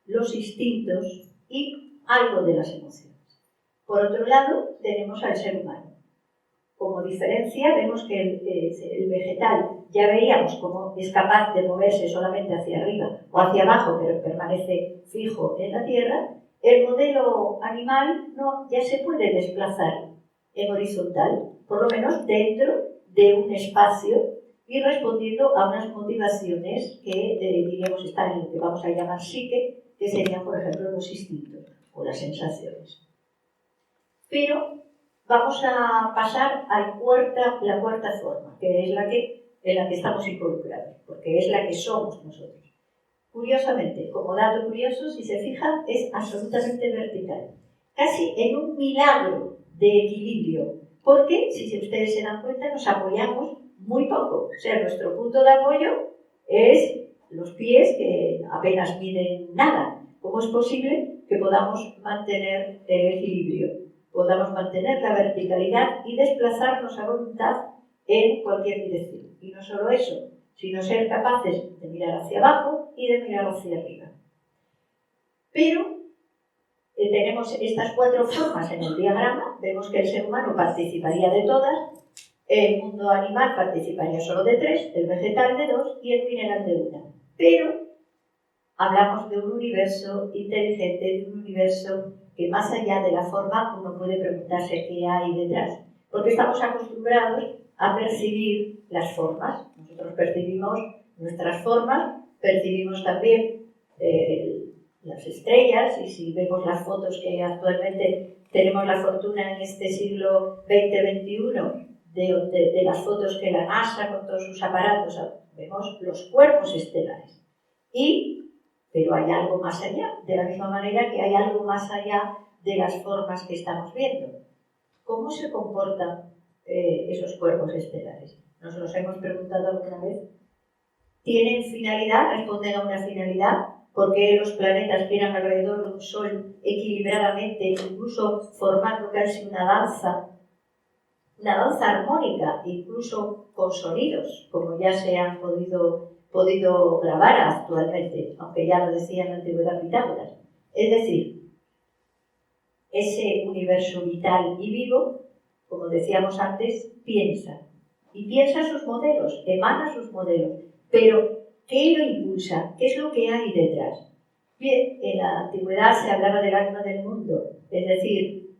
los instintos y algo de las emociones. Por otro lado, tenemos al ser humano. Como diferencia, vemos que el vegetal, ya veíamos cómo es capaz de moverse solamente hacia arriba o hacia abajo, pero permanece fijo en la tierra. El modelo animal ya se puede desplazar en horizontal, por lo menos dentro de un espacio y respondiendo a unas motivaciones que, diríamos, están en lo que vamos a llamar psique, que serían, por ejemplo, los instintos o las sensaciones. Pero vamos a pasar a la cuarta forma, que es en la que estamos involucrados, porque es la que somos nosotros. Curiosamente, como dato curioso, si se fijan, es absolutamente vertical. Casi en un milagro de equilibrio, porque, si ustedes se dan cuenta, nos apoyamos muy poco. O sea, nuestro punto de apoyo es los pies, que apenas miden nada. ¿Cómo es posible que podamos mantener el equilibrio? Podamos mantener la verticalidad y desplazarnos a voluntad en cualquier dirección. Y no solo eso, sino ser capaces de mirar hacia abajo y de mirar hacia arriba. Pero tenemos estas 4 formas en el diagrama. Vemos que el ser humano participaría de todas, el mundo animal participaría solo de 3, el vegetal de 2 y el mineral de 1. Pero hablamos de un universo inteligente, de un universo que más allá de la forma uno puede preguntarse qué hay detrás. Porque estamos acostumbrados a percibir las formas. Nosotros percibimos nuestras formas, percibimos también las estrellas, y si vemos las fotos que actualmente tenemos la fortuna en este siglo XX-XXI de las fotos que la NASA con todos sus aparatos, vemos los cuerpos estelares. Pero hay algo más allá, de la misma manera que hay algo más allá de las formas que estamos viendo. ¿Cómo se comportan esos cuerpos estelares? ¿Nos los hemos preguntado alguna vez? ¿Tienen finalidad? ¿Responden a una finalidad? ¿Por qué los planetas giran alrededor de un Sol equilibradamente, incluso formando casi una danza armónica, incluso con sonidos, como ya se han podido grabar actualmente, aunque ya lo decía en la antigüedad Pitágoras? Es decir, ese universo vital y vivo, como decíamos antes, piensa. Y piensa sus modelos, emana sus modelos. Pero, ¿qué lo impulsa? ¿Qué es lo que hay detrás? Bien, en la antigüedad se hablaba del alma del mundo, es decir,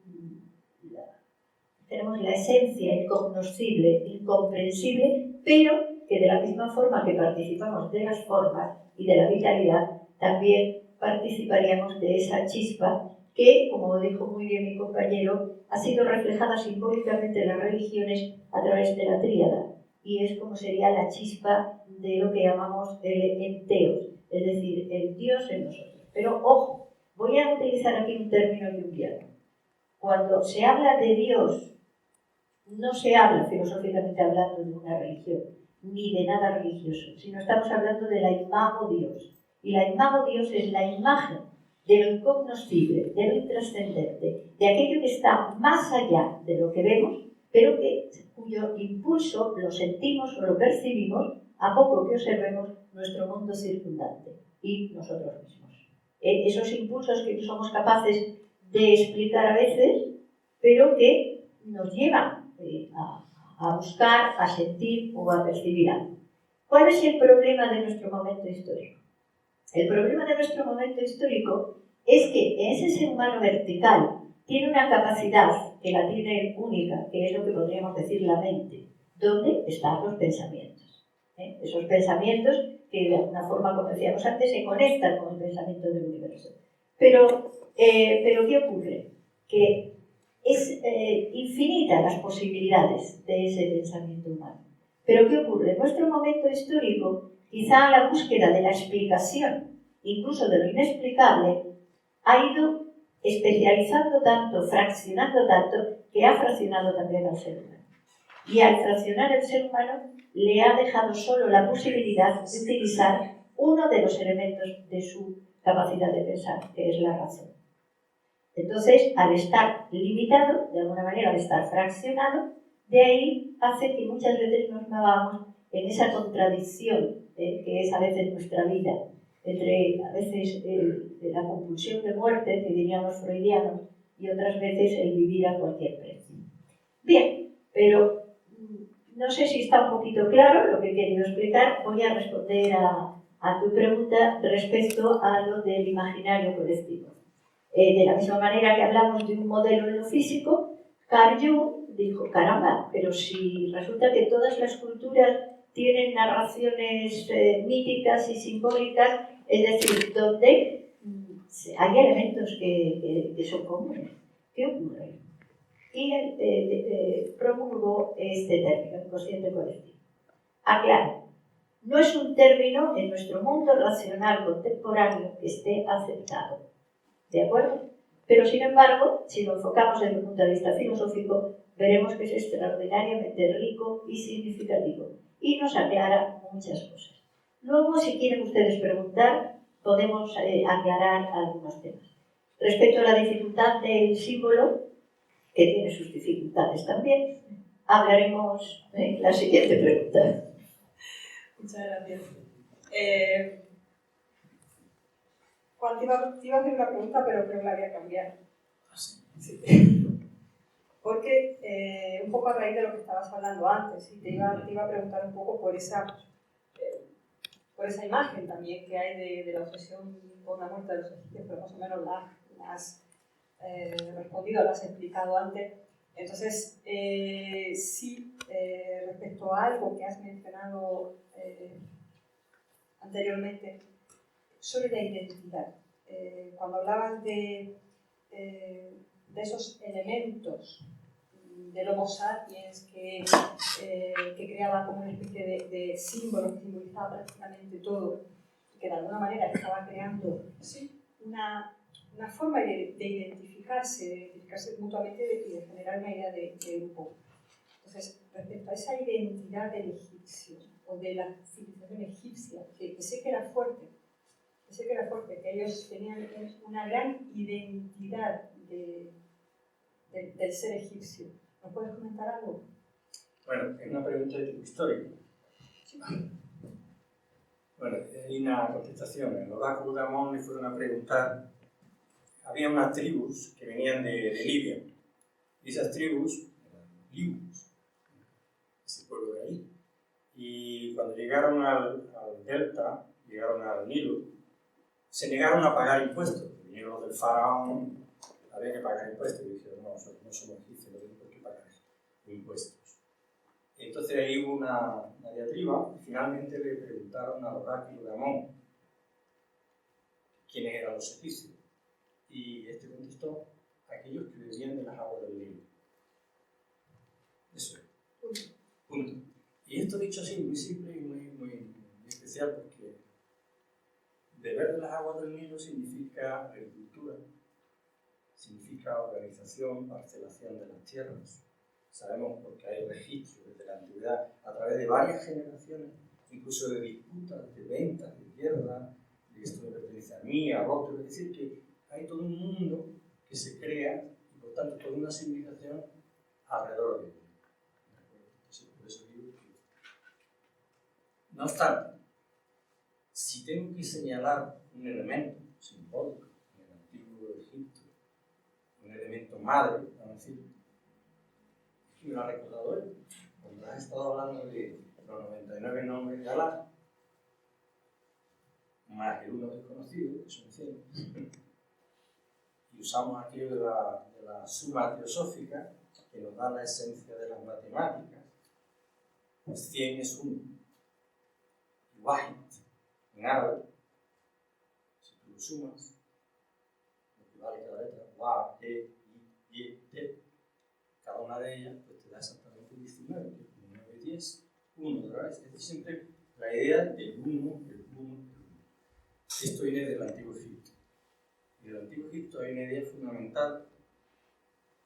tenemos la esencia incognoscible, incomprensible, pero que de la misma forma que participamos de las formas y de la vitalidad, también participaríamos de esa chispa que, como dijo muy bien mi compañero, ha sido reflejada simbólicamente en las religiones a través de la tríada, y es como sería la chispa de lo que llamamos el enteos, es decir, el Dios en nosotros. Pero ojo, voy a utilizar aquí un término junguiano. Cuando se habla de Dios, no se habla filosóficamente hablando de una religión, ni de nada religioso, sino estamos hablando de la imago Dios. Y la imago Dios es la imagen de lo incognoscible, de lo intrascendente, de aquello que está más allá de lo que vemos, pero cuyo impulso lo sentimos o lo percibimos a poco que observemos nuestro mundo circundante y nosotros mismos. Esos impulsos que no somos capaces de explicar a veces, pero que nos llevan a buscar, a sentir o a percibir algo. ¿Cuál es el problema de nuestro momento histórico? El problema de nuestro momento histórico es que ese ser humano vertical tiene una capacidad que la tiene única, que es lo que podríamos decir la mente, donde están los pensamientos. Esos pensamientos que de alguna forma, como decíamos antes, se conectan con el pensamiento del universo. Pero ¿qué ocurre? Que es infinita las posibilidades de ese pensamiento humano. Pero ¿qué ocurre? En nuestro momento histórico, quizá la búsqueda de la explicación, incluso de lo inexplicable, ha ido especializando tanto, fraccionando tanto, que ha fraccionado también al ser humano. Y al fraccionar el ser humano, le ha dejado solo la posibilidad de utilizar uno de los elementos de su capacidad de pensar, que es la razón. Entonces, al estar limitado, de alguna manera, al estar fraccionado, de ahí hace que muchas veces nos movamos en esa contradicción que es a veces nuestra vida, entre a veces la compulsión de muerte, que dirían los freudianos, y otras veces el vivir a cualquier precio. Bien, pero no sé si está un poquito claro lo que he querido explicar. Voy a responder a tu pregunta respecto a lo del imaginario colectivo. De la misma manera que hablamos de un modelo en lo físico, Carl Jung dijo, caramba, pero si resulta que todas las culturas tienen narraciones míticas y simbólicas, es decir, donde hay elementos que son comunes. ¿Qué ocurre? Y él promulgó este término, inconsciente colectivo. Aclaro, no es un término en nuestro mundo racional contemporáneo que esté aceptado. ¿De acuerdo? Pero, sin embargo, si lo enfocamos desde un punto de vista filosófico, veremos que es extraordinariamente rico y significativo y nos aclara muchas cosas. Luego, si quieren ustedes preguntar, podemos aclarar algunos temas. Respecto a la dificultad del símbolo, que tiene sus dificultades también, hablaremos en la siguiente pregunta. Muchas gracias. Juan, te iba a hacer una pregunta, pero creo que la voy a cambiar. Sí. Porque, un poco a raíz de lo que estabas hablando antes, y te iba a preguntar un poco por esa imagen también que hay de la obsesión por la muerte de los egipcios, pero más o menos la has respondido, la has explicado antes. Entonces, sí, respecto a algo que has mencionado anteriormente, sobre la identidad. Cuando hablabas de esos elementos del Homo sapiens que creaba como una especie de símbolo que simbolizaba prácticamente todo, que de alguna manera estaba creando una forma de identificarse mutuamente y de generar una idea de grupo. Entonces, respecto a esa identidad del egipcio o de la civilización egipcia, que sé que era fuerte, que ellos tenían una gran identidad del ser egipcio. ¿Me puedes comentar algo? Bueno, es una pregunta de tipo histórico. Bueno, hay una contestación. El oráculo de Amón le fueron a preguntar. Había unas tribus que venían de Libia. Y esas tribus eran libios, ese pueblo de ahí. Y cuando llegaron al delta, llegaron al Nilo, se negaron a pagar impuestos. Vinieron los del faraón, había que pagar impuestos. Y dijeron, no somos egipcios, no tenemos por qué pagar impuestos. Entonces ahí hubo una diatriba y finalmente le preguntaron al oráculo de Amón quiénes eran los egipcios. Y este contestó, aquellos que bebían de las aguas del Nilo. Eso es. Punto. Y esto dicho así, muy simple y muy significa agricultura, significa organización, parcelación de las tierras. Sabemos porque hay registros desde la antigüedad, a través de varias generaciones, incluso de disputas, de ventas, de tierras, de esto me pertenece a mí, a otro. Es decir, que hay todo un mundo que se crea y por tanto toda una civilización alrededor de ello. Entonces, por eso digo que... No obstante, si tengo que señalar un elemento simbólico en el antiguo Egipto, un elemento madre, vamos a decir, es que me lo ha recordado él, cuando has estado hablando de los 99 nombres de Alá, más el uno desconocido, que son 100, y usamos aquello de la suma teosófica, que nos da la esencia de las matemáticas. Pues 100 es 1. Y wahid, en árabe, si tú lo sumas, lo que vale cada letra, wa, e, i, te, cada una de ellas pues te da exactamente 19, que es 9, 10, 1 otra vez. Es siempre la idea del 1, el 1. Esto viene del Antiguo Egipto. Y del Antiguo Egipto hay una idea fundamental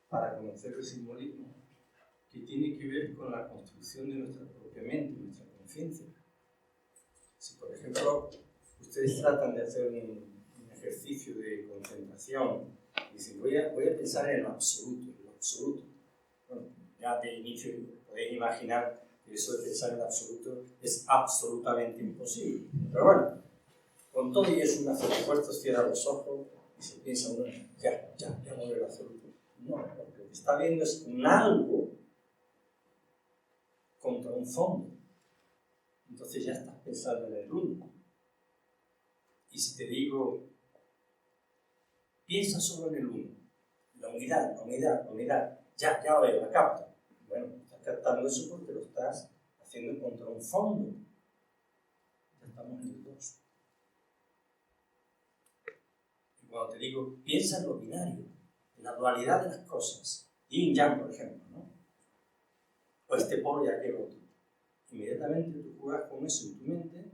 para conocer el simbolismo que tiene que ver con la construcción de nuestra propia mente, nuestra conciencia. Si, por ejemplo, ustedes tratan de hacer un ejercicio de concentración y dicen, voy a pensar en lo absoluto, Bueno, ya de inicio podéis imaginar que eso de pensar en lo absoluto es absolutamente imposible. Pero bueno, con todo y eso, uno hace esfuerzo, cierra los ojos y se piensa uno, ya voy a lo absoluto. No, lo que está viendo es un algo contra un fondo. Entonces ya estás pensando en el uno. Y si te digo, piensa solo en el uno, la unidad, ya lo veo, la capto. Bueno, estás captando eso porque lo estás haciendo contra un fondo. Ya estamos en el 2. Y cuando te digo, piensa en lo binario, en la dualidad de las cosas, yin yang, por ejemplo, ¿no? O este polo y aquel otro. Inmediatamente tú juegas con eso en tu mente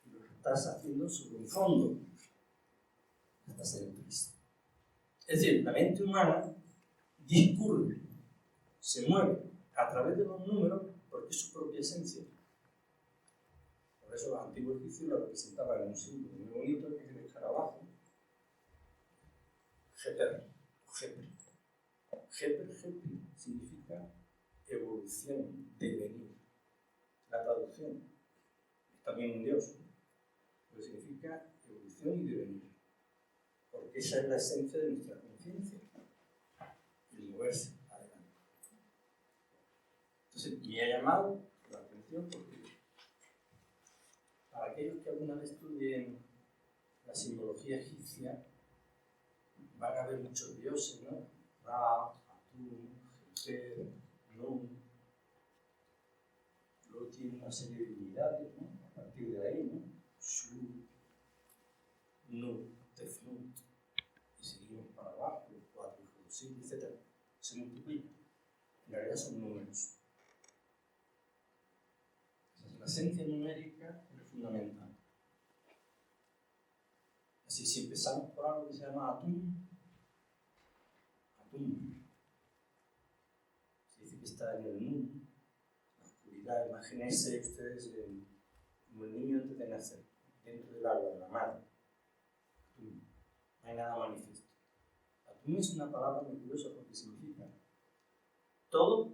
y lo estás haciendo sobre un fondo. Estás en el 3. Es decir, la mente humana discurre, se mueve a través de los números porque es su propia esencia. Por eso los antiguos egipcios lo representaban en un símbolo muy bonito que es el escarabajo. Jeper significa evolución, devenir. La traducción es también un dios, pero significa evolución y devenir, porque esa es la esencia de nuestra conciencia, el moverse adelante. Entonces, me ha llamado la atención porque para aquellos que alguna vez estudien la simbología egipcia, van a ver muchos dioses, ¿no? Ra, Atum, Jeter, Nun. Luego tiene una serie de divinidades, ¿no? A partir de ahí, ¿no? Shu, Nu, Tefnut. Y seguimos para abajo, 4, 5, etc. Se multiplican. En realidad son números. Entonces, la esencia numérica es fundamental. Así, si empezamos por algo que se llama Atum, se dice que está en el Nu, la oscuridad. Imagínense ustedes como el niño antes de nacer, dentro del agua, de la madre. Atum. No hay nada manifiesto. Atum es una palabra muy curiosa porque significa todo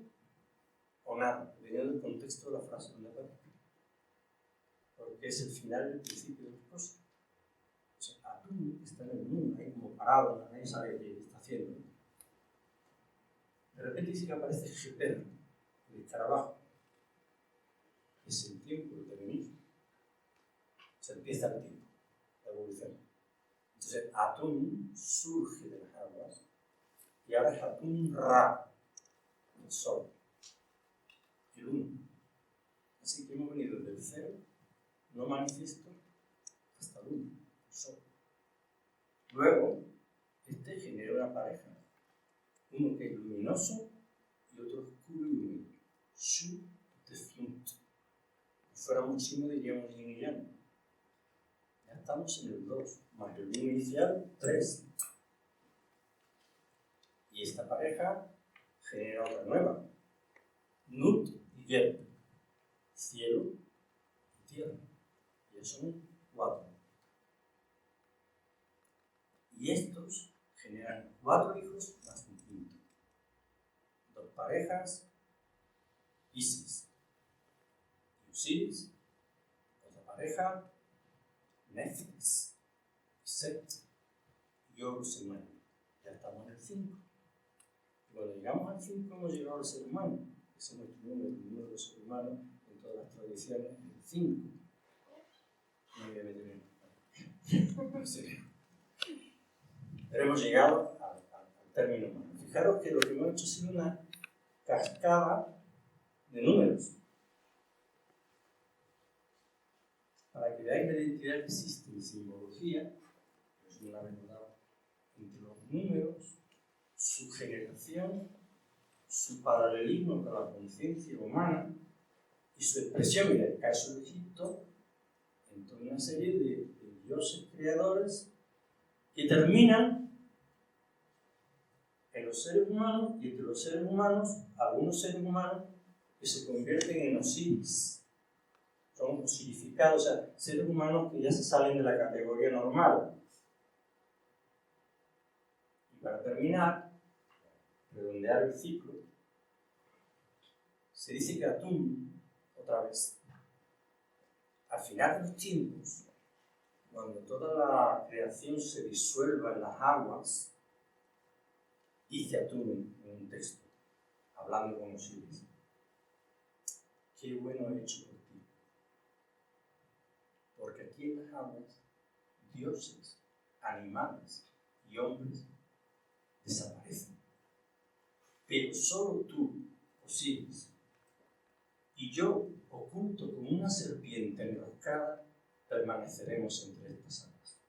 o nada, dependiendo del contexto de la frase donde aparece. Porque es el final del principio de las cosas. O sea, Atum está en el Nu, ahí como parado, nadie sabe qué está haciendo. De repente dice que aparece Jeter, el escarabajo. Es el tiempo de venir. Se empieza el tiempo, la evolución. Entonces, Atum surge de las aguas y ahora es Atum Ra, el sol, el uno. Así que hemos venido del cero, no manifiesto, hasta el uno, el sol. Luego, este genera una pareja. Uno que es luminoso y otro oscuro y húmedo. Shu Tefnut. Si fuéramos chinos diríamos yin y yang. Ya estamos en el 2, más el 1 inicial, 3. Y esta pareja genera otra nueva. Nut y Geb, cielo y tierra. Y eso son 4. Y estos generan 4 hijos más un quinto. 2 parejas, Isis y Osiris. Otra pareja, Néftis y Set y Horus y Manu. Ya estamos en el 5. Y cuando llegamos al 5 hemos llegado al ser humano. Ese es nuestro número, el número del ser humano en todas las tradiciones, el 5. No me voy a meter en serio. Pero hemos llegado al término humano. Fijaros que lo que hemos hecho ha sido una cascada de números. Para que veáis la identidad que existe en simbología, es una verdad entre los números, su generación, su paralelismo con la conciencia humana y su expresión, en el caso de Egipto, en toda una serie de dioses creadores que terminan en los seres humanos y entre los seres humanos, algunos seres humanos que se convierten en Osiris. Son osirificados, o sea, seres humanos que ya se salen de la categoría normal. Y para terminar, redondear el ciclo, se dice que Atum, otra vez, al final de los tiempos, cuando toda la creación se disuelva en las aguas, dice Atum en un texto, hablando con Osiris, qué bueno he hecho por ti, porque aquí en las aguas, dioses, animales y hombres desaparecen, pero solo tú, Osiris, y yo, oculto como una serpiente enroscada, permaneceremos entre estas aguas.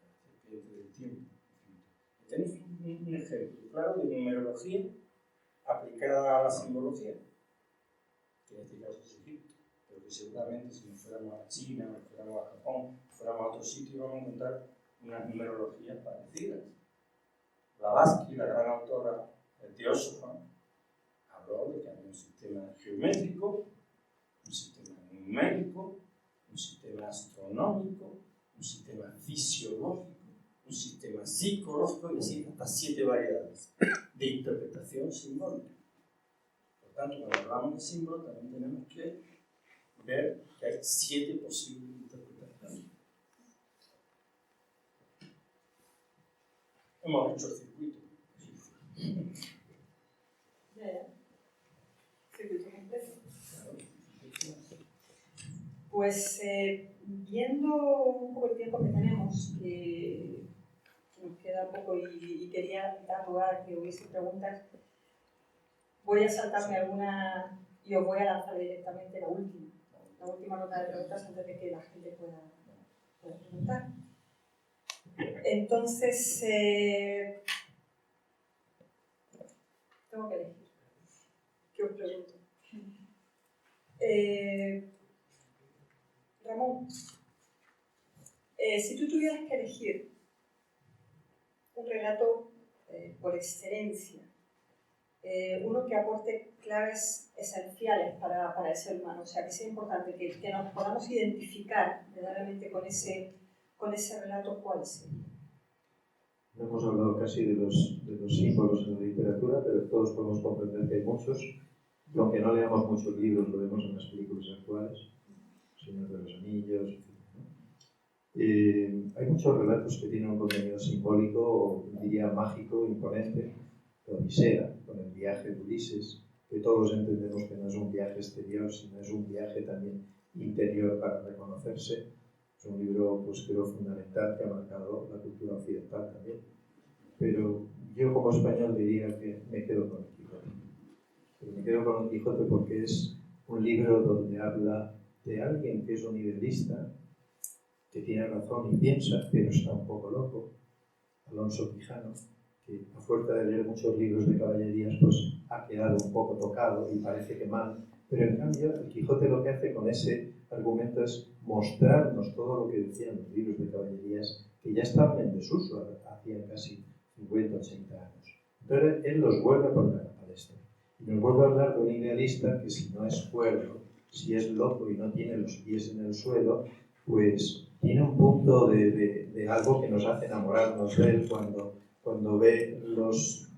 La serpiente del tiempo. Tenéis un ejemplo claro de numerología aplicada a la simbología, que en este caso es Egipto, pero que seguramente si nos fuéramos a China, nos fuéramos a Japón, fuéramos a otro sitio, vamos a encontrar unas numerologías parecidas. Blavatsky, la gran autora del Teósofo, habló de que había un sistema geométrico, un sistema numérico, un sistema astronómico, un sistema fisiológico, un sistema psicológico y así hasta 7 variedades de interpretación simbólica. Por tanto, cuando hablamos de símbolos también tenemos que ver que hay 7 posibles interpretaciones. Hemos hecho el circuito. Circuito completo. Pues viendo un poco el tiempo que tenemos, que nos queda poco y quería dar lugar a que hubiese preguntas, voy a saltarme alguna y os voy a lanzar directamente la última ronda de preguntas antes de que la gente pueda preguntar. Entonces, tengo que elegir. ¿Qué os pregunto? Ramón, si tú tuvieras que elegir un relato por excelencia, uno que aporte claves esenciales para el ser humano, o sea, que sea importante, que nos podamos identificar verdaderamente con ese relato, ¿cuál sería? No hemos hablado casi de los símbolos en la literatura, pero todos podemos comprender que hay muchos, y aunque no leamos muchos libros, lo vemos en las películas actuales, Señor de los Anillos, hay muchos relatos que tienen un contenido simbólico, o diría mágico, imponente. La Odisea, con el viaje de Ulises, que todos entendemos que no es un viaje exterior, sino es un viaje también interior para reconocerse. Es un libro, pues creo, fundamental que ha marcado la cultura occidental también. Pero yo como español diría que me quedo con el Quijote. Pero me quedo con el Quijote porque es un libro donde habla de alguien que es un idealista, que tiene razón y piensa, pero está un poco loco, Alonso Quijano, que a fuerza de leer muchos libros de caballerías, pues ha quedado un poco tocado y parece que mal, pero en cambio el Quijote lo que hace con ese argumento es mostrarnos todo lo que decían los libros de caballerías, que ya estaban en desuso hacía casi 50 80 años. Entonces él los vuelve a poner a la palestra y nos vuelve a hablar de un idealista que, si no es cuerdo, si es loco y no tiene los pies en el suelo, pues tiene un punto de algo que nos hace enamorarnos de él cuando ve los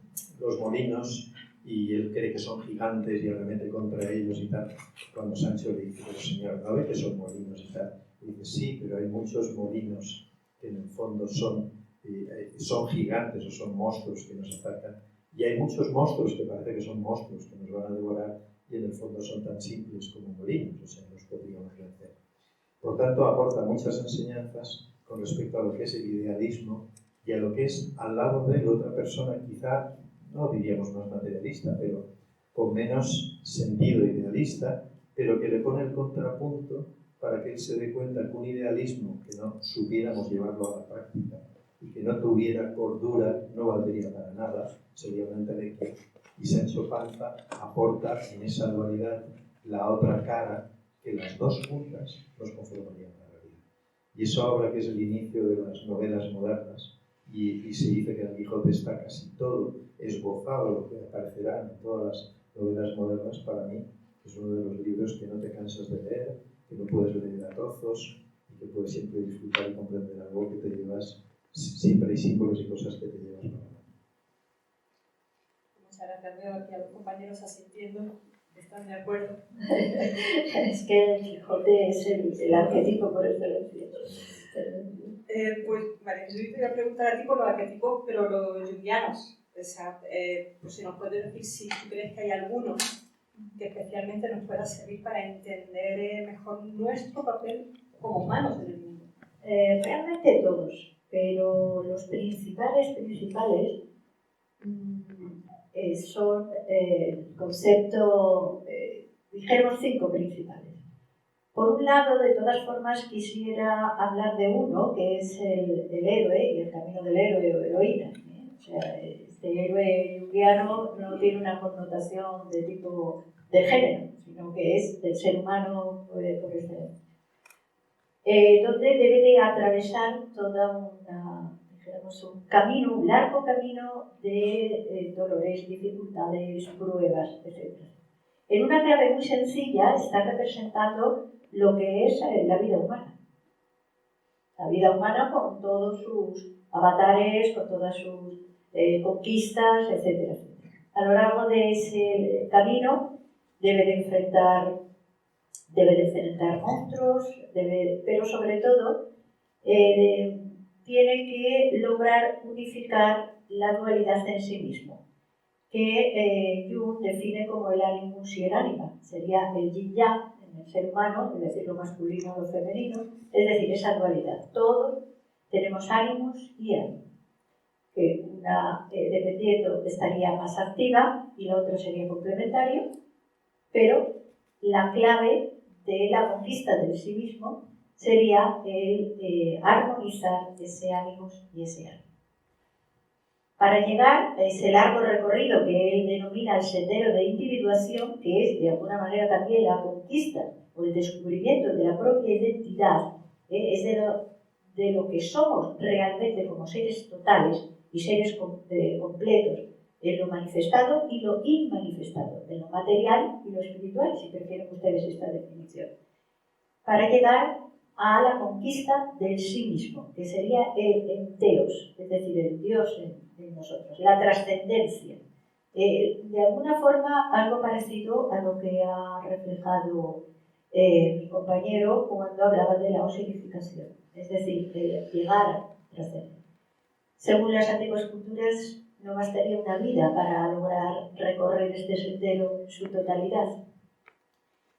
molinos y él cree que son gigantes y arremete contra ellos y tal. Cuando Sancho le dice, pero señor, ¿no ve que son molinos y tal? Y dice, sí, pero hay muchos molinos que en el fondo son gigantes o son monstruos que nos atacan. Y hay muchos monstruos que parece que son monstruos que nos van a devorar y en el fondo son tan simples como molinos, o sea, los podríamos vencer. Por tanto, aporta muchas enseñanzas con respecto a lo que es el idealismo y a lo que es al lado de otra persona, quizá, no diríamos más materialista, pero con menos sentido idealista, pero que le pone el contrapunto para que él se dé cuenta que un idealismo que no supiéramos llevarlo a la práctica y que no tuviera cordura no valdría para nada, sería una entelequia. Y Sancho Panza aporta en esa dualidad la otra cara que las dos juntas nos conformarían la realidad. Y esa obra, que es el inicio de las novelas modernas, y se dice que en el Quijote está casi todo esbozado, lo que aparecerá en todas las novelas modernas, para mí es uno de los libros que no te cansas de leer, que no puedes leer a trozos y que puedes siempre disfrutar y comprender algo que te llevas. Siempre hay símbolos y cosas que te llevas para adelante. Muchas gracias. Veo aquí a los compañeros asintiendo. ¿Están de acuerdo? Es que el Quijote es el arquetipo por excelencia. Pues, vale, yo te voy a preguntar a ti por los arquetipos, pero los junguianos. O sea, pues si nos puedes decir si tú crees que hay alguno que especialmente nos pueda servir para entender mejor nuestro papel como humanos en el mundo. Realmente todos, pero los principales son el concepto, dijéramos 5 principales. Por un lado, de todas formas, quisiera hablar de uno, que es el héroe y el camino del héroe o heroína. O sea, este héroe junguiano no tiene una connotación de tipo de género, sino que es del ser humano por excelencia. Donde debe de atravesar toda un camino, un largo camino de dolores, dificultades, pruebas, etc. En una clave muy sencilla está representando lo que es la vida humana. La vida humana con todos sus avatares, con todas sus conquistas, etc. A lo largo de ese camino debe de enfrentar monstruos, pero sobre todo tiene que lograr unificar la dualidad en sí mismo, que Jung define como el animus y el anima. Sería el yin-yang en el ser humano, es decir, lo masculino o lo femenino, es decir, esa dualidad. Todos tenemos animus y anima, que una, dependiendo, estaría más activa y la otra sería complementario, pero la clave de la conquista del sí mismo sería el armonizar ese ánimos y ese ánimo. Para llegar a ese largo recorrido que él denomina el sendero de individuación, que es de alguna manera también la conquista o el descubrimiento de la propia identidad, es de lo que somos realmente como seres totales y seres completos, en lo manifestado y lo inmanifestado, en lo material y lo espiritual, si prefieren ustedes esta definición, para llegar a la conquista del sí mismo, que sería el enteos, es decir, el Dios en nosotros, la trascendencia. De alguna forma, algo parecido a lo que ha reflejado mi compañero cuando hablaba de la osificación, es decir, llegar a trascender. Según las antiguas culturas, no bastaría una vida para lograr recorrer este sendero en su totalidad.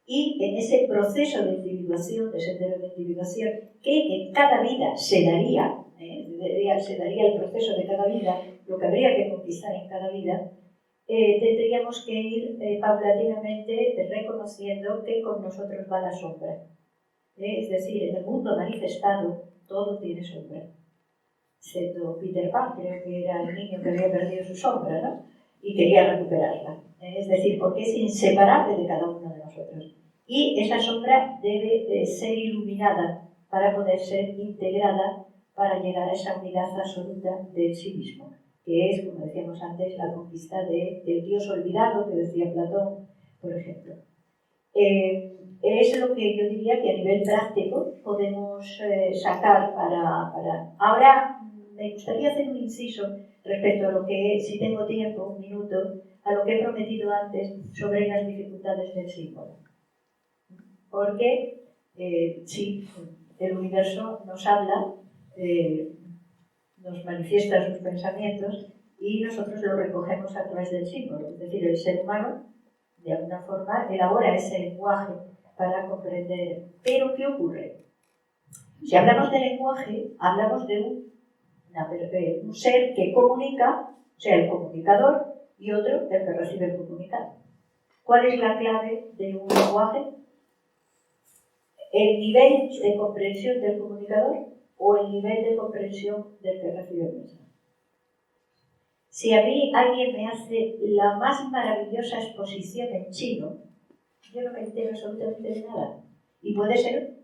Y en ese proceso de individuación, de sendero de individuación, que en cada vida se daría el proceso de cada vida, lo que habría que conquistar en cada vida, tendríamos que ir paulatinamente reconociendo que con nosotros va la sombra. Es decir, en el mundo manifestado todo tiene sombra. Excepto Peter Pan, creo que era el niño que había perdido su sombra, ¿no? Y quería recuperarla. Es decir, porque es inseparable de cada uno de nosotros. y esa sombra debe ser iluminada para poder ser integrada para llegar a esa unidad absoluta del sí mismo, que es, como decíamos antes, la conquista del Dios olvidado, que decía Platón, por ejemplo. Es lo que yo diría que a nivel práctico podemos sacar para... Ahora me gustaría hacer un inciso respecto a lo que, si tengo tiempo, un minuto, a lo que he prometido antes sobre las dificultades del símbolo. Porque, sí, el universo nos habla, nos manifiesta sus pensamientos y nosotros lo recogemos a través del símbolo. Es decir, el ser humano, de alguna forma, elabora ese lenguaje para comprender. Pero, ¿qué ocurre? Si hablamos de lenguaje, hablamos de un ser que comunica, o sea, el comunicador, y otro, el que recibe el comunicado. ¿Cuál es la clave de un lenguaje? ¿El nivel de comprensión del comunicador o el nivel de comprensión del que recibe el mensaje? Si a mí alguien me hace la más maravillosa exposición en chino, yo no me entero absolutamente de nada. Y puede ser,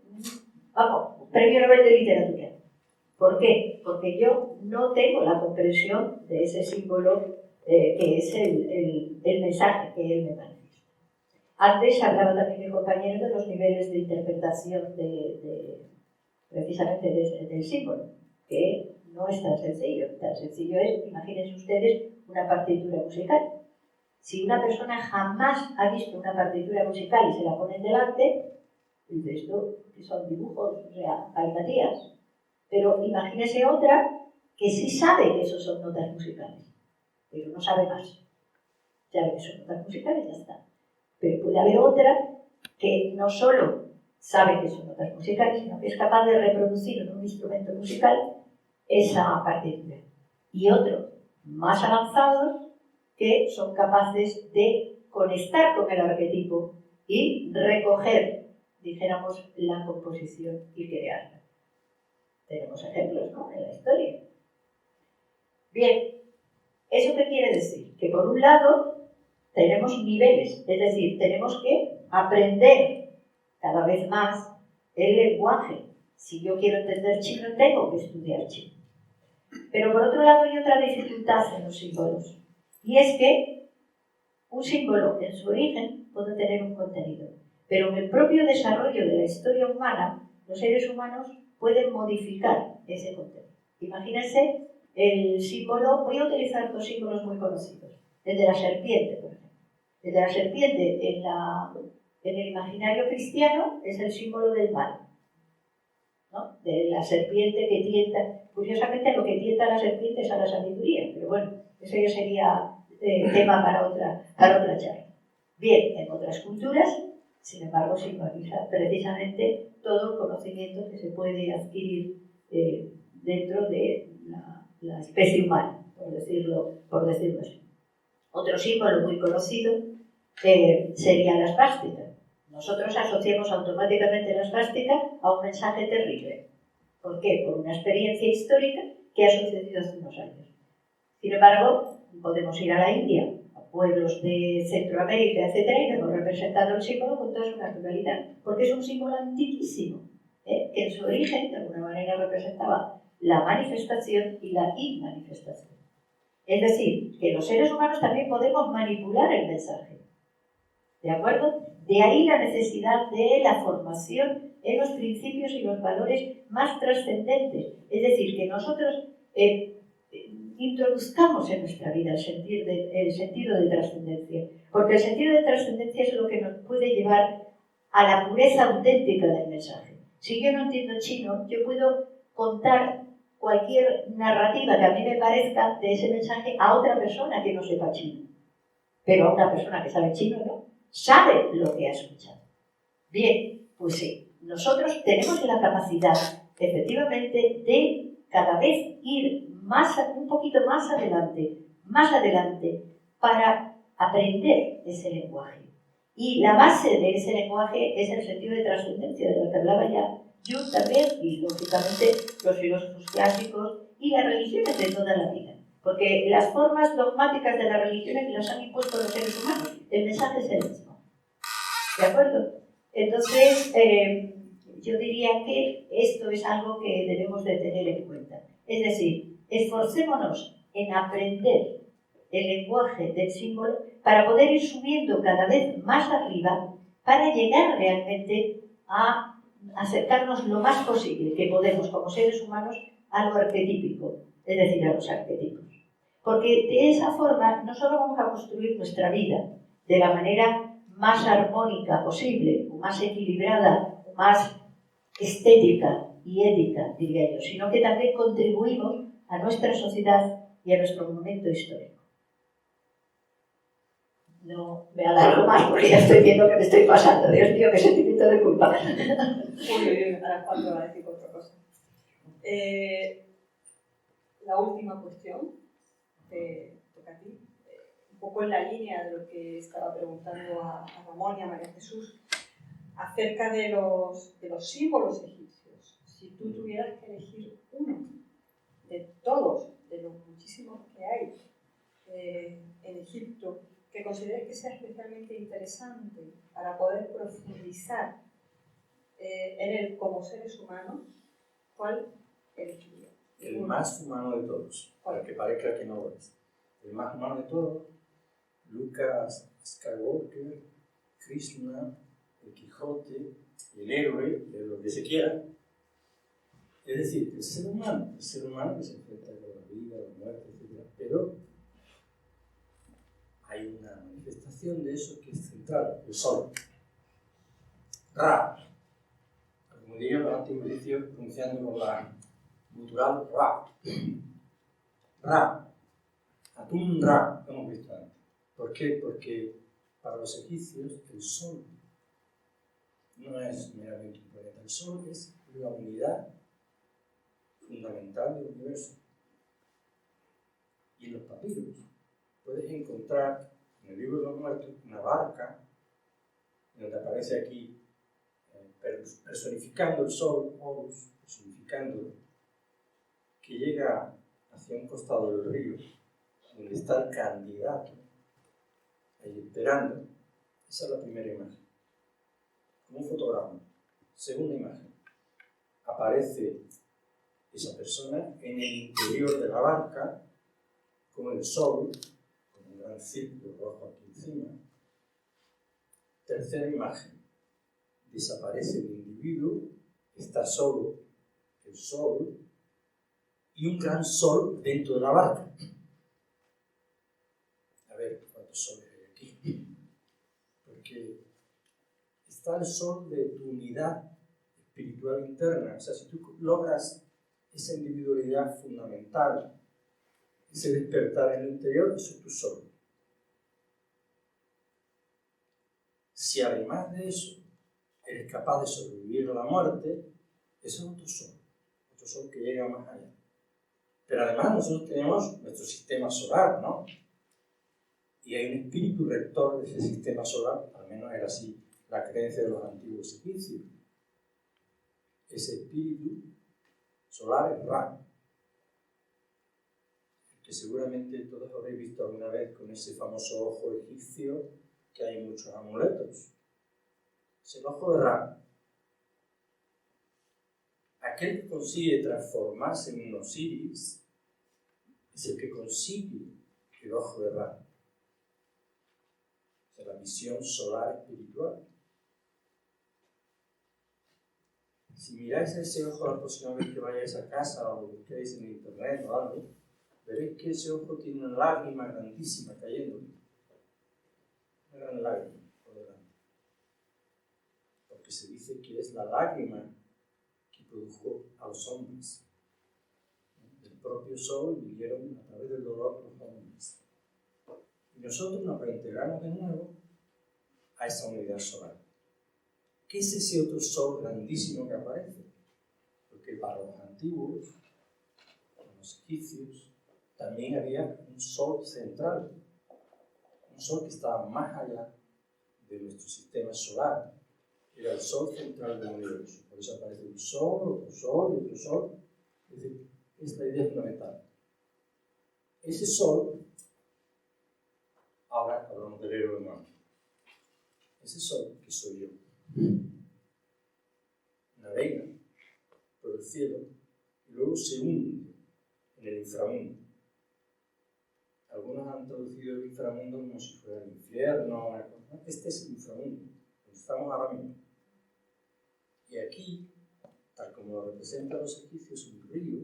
vamos, premio Nobel de Literatura. ¿Por qué? Porque yo no tengo la comprensión de ese símbolo que es el mensaje que él me manifiesta. Antes hablaba también mi compañero de los niveles de interpretación precisamente del símbolo, que no es tan sencillo. Tan sencillo es, imagínense ustedes, una partitura musical. Si una persona jamás ha visto una partitura musical y se la pone delante, dice esto que son dibujos, o sea, caricatías. Pero imagínese otra que sí sabe que esos son notas musicales, pero no sabe más. Sabe que son notas musicales y ya está. Pero puede haber otra que no solo sabe que son notas musicales, sino que es capaz de reproducir en un instrumento musical esa partitura. Y otros más avanzados que son capaces de conectar con el arquetipo y recoger, dijéramos, la composición y crearla. Tenemos ejemplos, ¿no?, en la historia. Bien, ¿eso qué quiere decir? Que por un lado tenemos niveles, es decir, tenemos que aprender cada vez más el lenguaje. Si yo quiero entender chino, tengo que estudiar chino. Pero por otro lado hay otra dificultad en los símbolos, y es que un símbolo en su origen puede tener un contenido, pero en el propio desarrollo de la historia humana, los seres humanos pueden modificar ese contenido. Imagínense el símbolo, voy a utilizar dos símbolos muy conocidos, el de la serpiente, por ejemplo. El de la serpiente en el imaginario cristiano es el símbolo del mal, ¿no?, de la serpiente que tienta. Curiosamente, lo que tienta a la serpiente es a la sabiduría, pero bueno, eso ya sería tema para otra charla. Bien, en otras culturas, sin embargo, simboliza precisamente todo el conocimiento que se puede adquirir dentro de la especie humana, por decirlo así. Otro símbolo muy conocido sería la svástica. Nosotros asociamos automáticamente la svástica a un mensaje terrible. ¿Por qué? Por una experiencia histórica que ha sucedido hace unos años. Sin embargo, podemos ir a la India, a pueblos de Centroamérica, etc., y hemos representado el símbolo con toda su naturalidad, porque es un símbolo antiquísimo, que en su origen, de alguna manera, representaba la manifestación y la inmanifestación. Es decir, que los seres humanos también podemos manipular el mensaje. ¿De acuerdo? De ahí la necesidad de la formación en los principios y los valores más trascendentes. Es decir, que nosotros introduzcamos en nuestra vida el sentido de trascendencia. Porque el sentido de trascendencia es lo que nos puede llevar a la pureza auténtica del mensaje. Si yo no entiendo chino, yo puedo contar cualquier narrativa que a mí me parezca de ese mensaje a otra persona que no sepa chino. Pero a una persona que sabe chino, ¿no?, sabe lo que ha escuchado. Bien, pues sí, nosotros tenemos la capacidad, efectivamente, de cada vez ir un poquito más adelante, para aprender ese lenguaje. Y la base de ese lenguaje es el sentido de trascendencia, de lo que hablaba ya Jung también, y lógicamente los filósofos clásicos y las religiones de toda la vida. Porque las formas dogmáticas de las religiones las han impuesto los seres humanos. El mensaje es el mismo. ¿De acuerdo? Entonces, yo diría que esto es algo que debemos de tener en cuenta. Es decir, esforcémonos en aprender el lenguaje del símbolo para poder ir subiendo cada vez más arriba para llegar realmente a acercarnos lo más posible que podemos como seres humanos a lo arquetípico, es decir, a los arquetipos. Porque de esa forma no solo vamos a construir nuestra vida de la manera más armónica posible, o más equilibrada, o más estética y ética, diría yo, sino que también contribuimos a nuestra sociedad y a nuestro momento histórico. No me alargo más porque ya estoy viendo que me estoy pasando. Dios mío, qué sentimiento de culpa. Uy, a las 4 va a decir otra cosa. La última cuestión te toca a ti. Un poco en la línea de lo que estaba preguntando a Ramón y a María Jesús acerca de los símbolos egipcios. Si tú tuvieras que elegir uno de todos, de los muchísimos que hay en Egipto, que consideres que sea especialmente interesante para poder profundizar en él como seres humanos, ¿cuál elegirías? El más humano de todos, para que parezca que no lo es. El más humano de todos, Lucas Skywalker, Krishna, el Quijote, el héroe, de lo que se quiera. Es decir, el ser humano que se enfrenta con la vida, la muerte, etc. Pero hay una manifestación de eso que es central, el sol. Ra. Como dirían los antiguos egipcios, pronunciando con la cultural, Ra. Ra. Atún Ra, lo hemos visto antes. ¿Por qué? Porque para los egipcios el sol no es meramente un planeta. El sol es la unidad fundamental del universo. Y en los papiros puedes encontrar en el libro de los muertos una barca donde aparece aquí personificando el sol, Horus, personificándolo, que llega hacia un costado del río donde está el candidato ahí esperando. Esa es la primera imagen, como un fotograma. Segunda imagen, aparece esa persona en el interior de la barca con el sol, con un gran círculo rojo aquí encima. Tercera imagen, desaparece el individuo, está solo el sol y un gran sol dentro de la barca. A ver cuántos soles hay aquí. Porque está el sol de tu unidad espiritual interna. O sea, si tú logras esa individualidad fundamental, ese despertar en el interior, eso es tu sol. Si además de eso eres capaz de sobrevivir a la muerte, eso es otro sol que llega más allá. Pero además nosotros tenemos nuestro sistema solar, ¿no? Y hay un espíritu rector de ese sistema solar, al menos era así la creencia de los antiguos egipcios. Ese espíritu solar es Ra, que seguramente todos habréis visto alguna vez con ese famoso ojo egipcio que hay en muchos amuletos. Es el ojo de Ra. Aquel que consigue transformarse en un Osiris es el que consigue el ojo de Ra. O sea, la visión solar espiritual. Si miráis ese ojo la próxima vez que vayáis a casa o lo busquéis en internet o algo, veréis que ese ojo tiene una lágrima grandísima cayendo. Una gran lágrima por delante. Porque se dice que es la lágrima que produjo a los hombres. Del propio sol vinieron a través del dolor los hombres. Y nosotros nos reintegramos de nuevo a esa unidad solar. ¿Qué es ese otro sol grandísimo que aparece? Porque para los antiguos, para los egipcios, también había un sol central, un sol que estaba más allá de nuestro sistema solar. Era el sol central del universo. Por eso aparece un sol, otro sol y otro sol. Es decir, es la idea fundamental. Ese sol, ahora hablamos del héroe humano, ese sol que soy yo. navega por el cielo y luego se hunde en el inframundo. Algunos han traducido el inframundo como si fuera el infierno. Este es el inframundo, donde estamos ahora mismo. Y aquí, tal como lo representan los egipcios, un río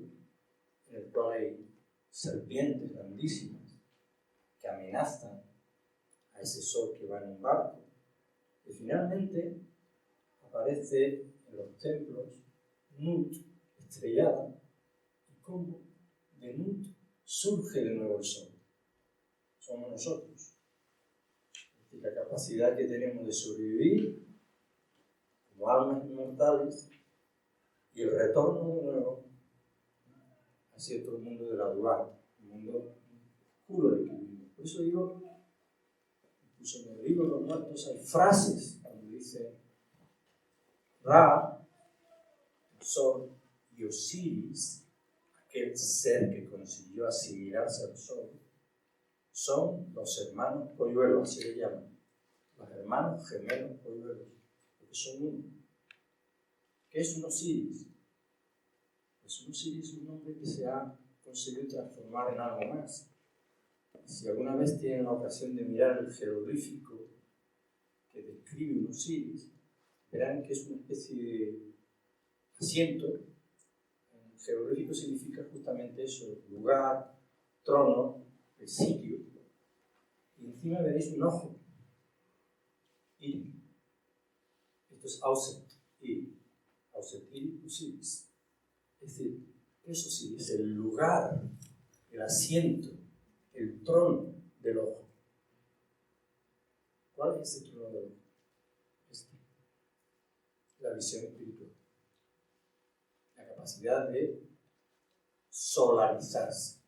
en el cual hay serpientes grandísimas que amenazan a ese sol que va en un barco. Y finalmente aparece en los templos Nut estrellada, y cómo de Nut surge de nuevo el sol. Somos nosotros. Y la capacidad que tenemos de sobrevivir como almas inmortales y el retorno de nuevo a cierto mundo de la dual, un mundo oscuro del que vivimos. Por eso digo, incluso en el libro de los muertos hay frases donde dice Ra, el sol, y Osiris, aquel ser que consiguió asimilarse al sol, son los hermanos polluelos, así le llaman, los hermanos gemelos polluelos, porque son uno. ¿Qué es un Osiris? Pues un Osiris es un hombre que se ha conseguido transformar en algo más. Si alguna vez tienen la ocasión de mirar el jeroglífico que describe un Osiris, verán que es una especie de asiento. El jeroglífico significa justamente eso, lugar, trono, el sitio. Y encima veréis un ojo. Iri. Esto es Auset Iri. Auset Iri, Osiris. Es decir, eso sí, es el lugar, el asiento, el trono del ojo. ¿Cuál es ese trono del ojo? La visión espiritual. La capacidad de solarizarse.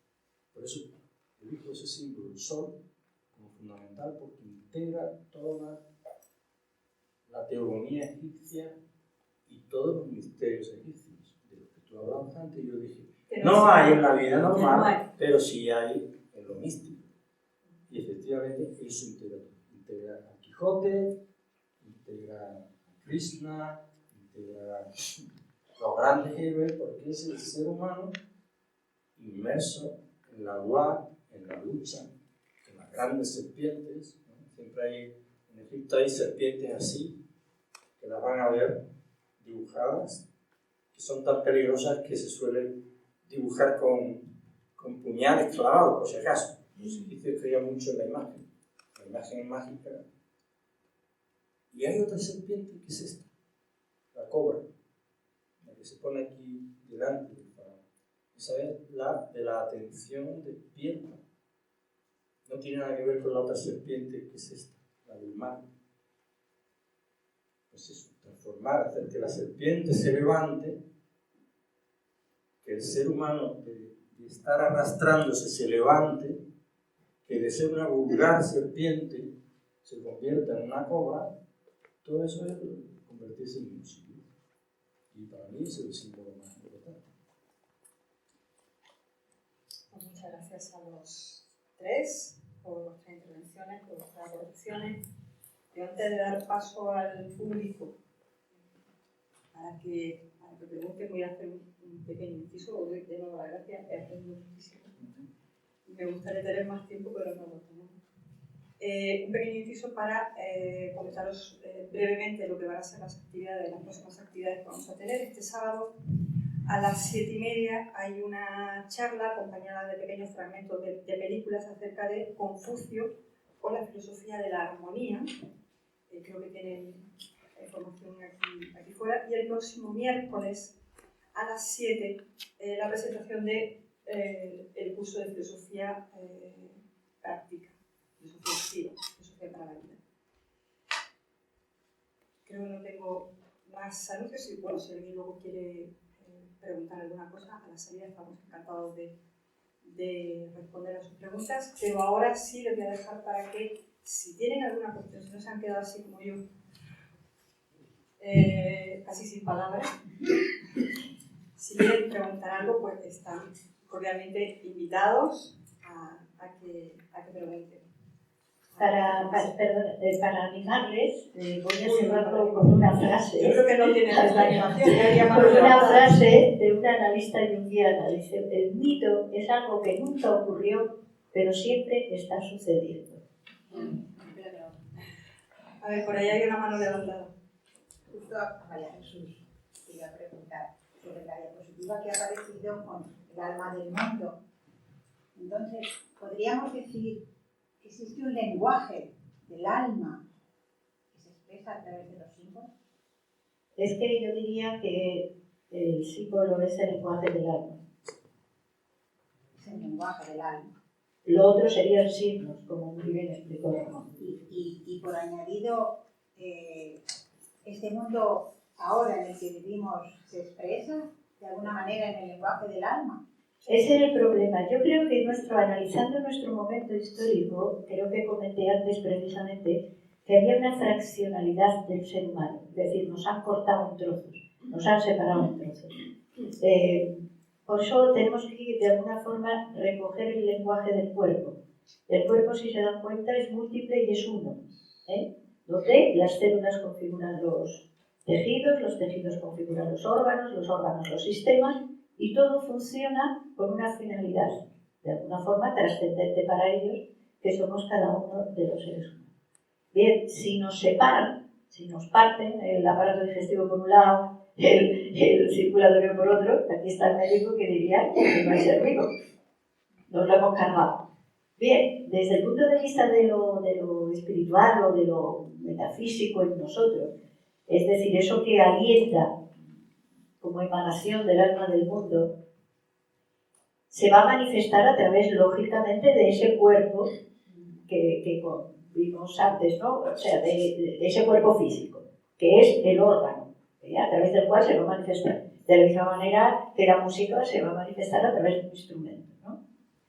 Por eso elijo ese símbolo, el sol, como fundamental, porque integra toda la teogonía egipcia y todos los misterios egipcios. De los que tú hablabas antes, yo dije, no hay en la vida normal, pero sí hay en lo místico. Y efectivamente eso integra a Quijote, integra a Krishna, integra a los grandes héroes, porque es el ser humano inmerso en la dual, en la lucha, en las grandes serpientes, ¿no? Siempre hay, en Egipto hay serpientes así, que las van a ver dibujadas, que son tan peligrosas que se suelen dibujar con puñales clavados, por si acaso. Los egipcios creían mucho en la imagen es mágica. Y hay otra serpiente que es esta, la cobra, la que se pone aquí delante del faraón. Esa es la de la atención despierta. No tiene nada que ver con la otra serpiente que es esta, la del mar. Pues eso, transformar, hacer que la serpiente se levante, que el ser humano de estar arrastrándose se levante, que de ser una vulgar serpiente se convierta en una cobra. Todo eso es convertirse en un símbolo. Y para mí es el símbolo más importante. Muchas gracias a los tres por vuestras intervenciones, por vuestras aportaciones. Y antes de dar paso al público, para que pregunten, voy a hacer un pequeño inciso. Os doy de nuevo las gracias, he aprendido muchísimo. Me gustaría tener más tiempo, pero no lo tenemos. Un pequeño inciso para comentaros brevemente lo que van a ser las próximas actividades que vamos a tener. Este sábado a las 7:30 hay una charla acompañada de pequeños fragmentos de películas acerca de Confucio o la filosofía de la armonía. Creo que tienen información aquí fuera. Y el próximo miércoles a las 7 la presentación de el curso de filosofía práctica, filosofía activa, filosofía para la vida. Creo que no tengo más anuncios y bueno, si alguien luego quiere preguntar alguna cosa, a la salida estamos encantados de responder a sus preguntas, pero ahora sí les voy a dejar para que, si tienen alguna cuestión, si no se han quedado así como yo, casi sin palabras, si quieren preguntar algo, pues están cordialmente invitados a que pregunten. Para animarles, voy a cerrarlo con una frase. Yo creo que no tiene la animación. Con una frase de una analista junguiana. Dice: el mito es algo que nunca ocurrió, pero siempre está sucediendo. A ver, por ahí hay una mano levantada. Justo a María Jesús te iba a preguntar sobre la diapositiva que ha aparecido con el alma del mundo. Entonces, ¿podríamos decir que existe un lenguaje del alma que se expresa a través de los símbolos? Es que yo diría que el símbolo es el lenguaje del alma. Es el lenguaje del alma. Lo otro serían signos, como muy bien explicó Ramón. Y por añadido, este mundo ahora en el que vivimos se expresa de alguna manera en el lenguaje del alma. Ese era el problema. Yo creo que analizando nuestro momento histórico, creo que comenté antes precisamente que había una fraccionalidad del ser humano, es decir, nos han cortado en trozos, nos han separado en trozos. Por eso tenemos que, de alguna forma, recoger el lenguaje del cuerpo. El cuerpo, si se dan cuenta, es múltiple y es uno, donde las células configuran los tejidos configuran los órganos los sistemas, y todo funciona con una finalidad, de alguna forma trascendente para ellos, que somos cada uno de los seres humanos. Bien, si nos separan, si nos parten el aparato digestivo por un lado, el circulatorio por otro, aquí está el médico que diría que no hay ser vivo. Nos lo hemos cargado. Bien, desde el punto de vista de lo espiritual o de lo metafísico en nosotros, es decir, eso que alienta como emanación del alma del mundo, se va a manifestar a través, lógicamente, de ese cuerpo que vimos antes, ¿no? O sea, de ese cuerpo físico, que es el órgano, a través del cual se va a manifestar. De la misma manera que la música se va a manifestar a través de un instrumento, ¿no?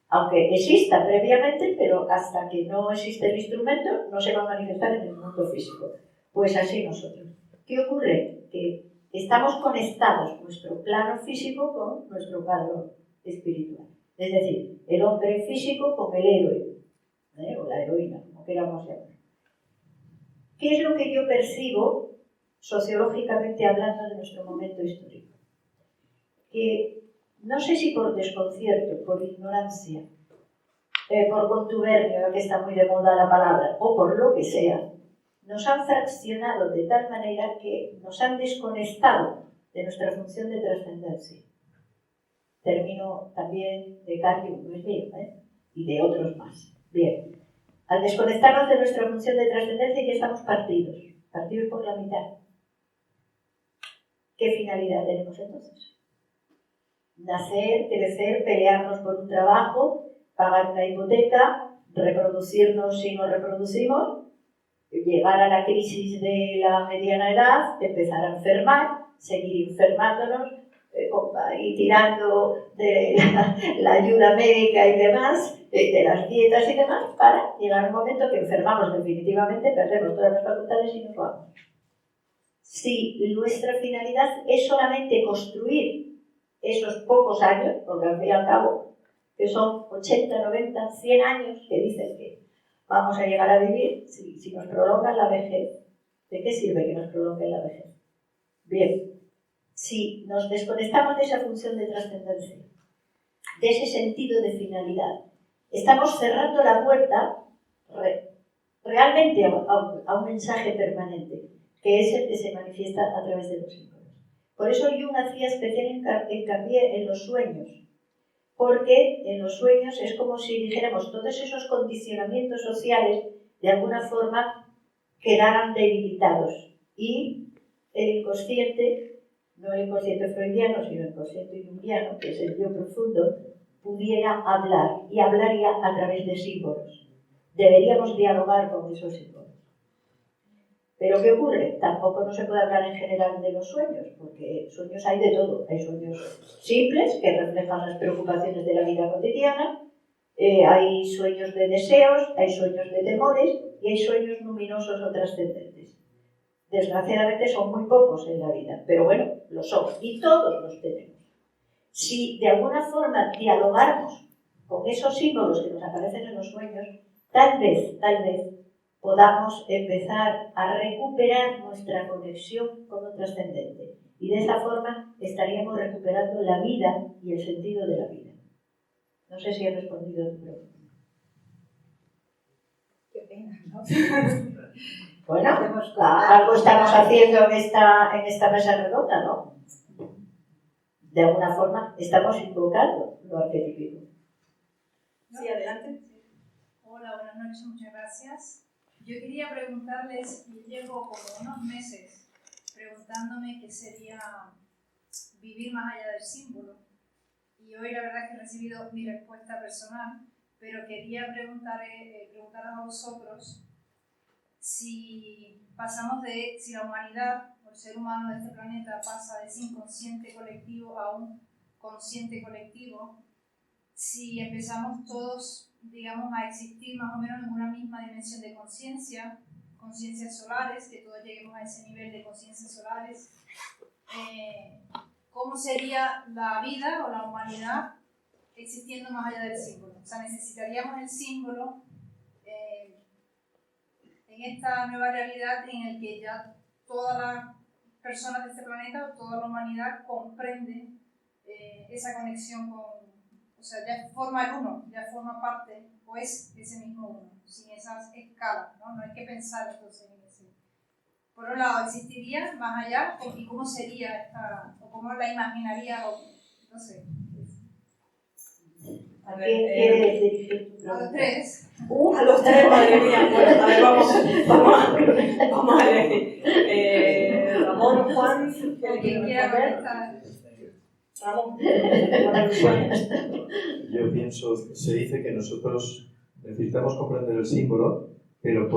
Aunque exista previamente, pero hasta que no existe el instrumento, no se va a manifestar en el mundo físico. Pues así nosotros. ¿Qué ocurre? Que estamos conectados, nuestro plano físico, con nuestro plano espiritual. Es decir, el hombre físico con el héroe, o la heroína, como queramos llamar. ¿Qué es lo que yo percibo, sociológicamente hablando, de nuestro momento histórico? Que no sé si por desconcierto, por ignorancia, por contubernio, que está muy de moda la palabra, o por lo que sea, nos han fraccionado de tal manera que nos han desconectado de nuestra función de trascendencia. Término también de Carl Jung, no es mío, y de otros más. Bien, al desconectarnos de nuestra función de trascendencia ya estamos partidos por la mitad. ¿Qué finalidad tenemos entonces? Nacer, crecer, pelearnos por un trabajo, pagar una hipoteca, reproducirnos si nos reproducimos, llegar a la crisis de la mediana edad, empezar a enfermar, seguir enfermándonos y tirando de la ayuda médica y demás, de las dietas y demás, para llegar a un momento que enfermamos definitivamente, perdemos todas las facultades y nos vamos. Si nuestra finalidad es solamente construir esos pocos años, porque al fin y al cabo, que son 80, 90, 100 años que dicen que vamos a llegar a vivir, si nos prolongan la vejez, ¿de qué sirve que nos prolonguen la vejez? Bien, si nos desconectamos de esa función de trascendencia, de ese sentido de finalidad, estamos cerrando la puerta realmente a un mensaje permanente, que es el que se manifiesta a través de los símbolos. Por eso Jung hacía especial hincapié en los sueños, porque en los sueños es como si dijéramos todos esos condicionamientos sociales de alguna forma quedaran debilitados y el inconsciente, no el inconsciente freudiano, sino el inconsciente junguiano, que es el yo profundo, pudiera hablar y hablaría a través de símbolos. Deberíamos dialogar con esos símbolos. ¿Pero qué ocurre? Tampoco no se puede hablar en general de los sueños, porque sueños hay de todo. Hay sueños simples, que reflejan las preocupaciones de la vida cotidiana, hay sueños de deseos, hay sueños de temores y hay sueños luminosos o trascendentes. Desgraciadamente son muy pocos en la vida, pero bueno, lo son y todos los tenemos. Si de alguna forma dialogamos con esos símbolos que nos aparecen en los sueños, tal vez podamos empezar a recuperar nuestra conexión con lo trascendente. Y de esa forma estaríamos recuperando la vida y el sentido de la vida. No sé si he respondido a tu pregunta. Qué pena, ¿no? Bueno, algo estamos haciendo en esta mesa redonda, ¿no? De alguna forma estamos invocando lo arquetípico. Sí, adelante. Hola, buenas noches, muchas gracias. Yo quería preguntarles, y llevo como unos meses preguntándome qué sería vivir más allá del símbolo. Y hoy la verdad es que he recibido mi respuesta personal, pero quería preguntaros a vosotros si la humanidad, o el ser humano de este planeta, pasa de ese inconsciente colectivo a un consciente colectivo, si empezamos todos, digamos, a existir más o menos en una misma dimensión de conciencia, conciencias solares, que todos lleguemos a ese nivel de conciencias solares, ¿cómo sería la vida o la humanidad existiendo más allá del símbolo? O sea, necesitaríamos el símbolo en esta nueva realidad en el que ya todas las personas de este planeta o toda la humanidad comprenden esa conexión con, o sea, ya forma el uno, ya forma parte, o es ese mismo uno, sin esas escalas, ¿no? No hay que pensar entonces en ese. Por un lado, ¿existiría más allá? ¿Y cómo sería esta, o cómo la imaginaría, o no sé? ¿A quién quieres dirigir tu pregunta? A los tres. A los tres, madre mía. Bueno, a ver, vamos a elegir. Ramón, Juan, O quien quiera contestar. Ramón. Yo pienso, se dice que nosotros necesitamos comprender el símbolo, pero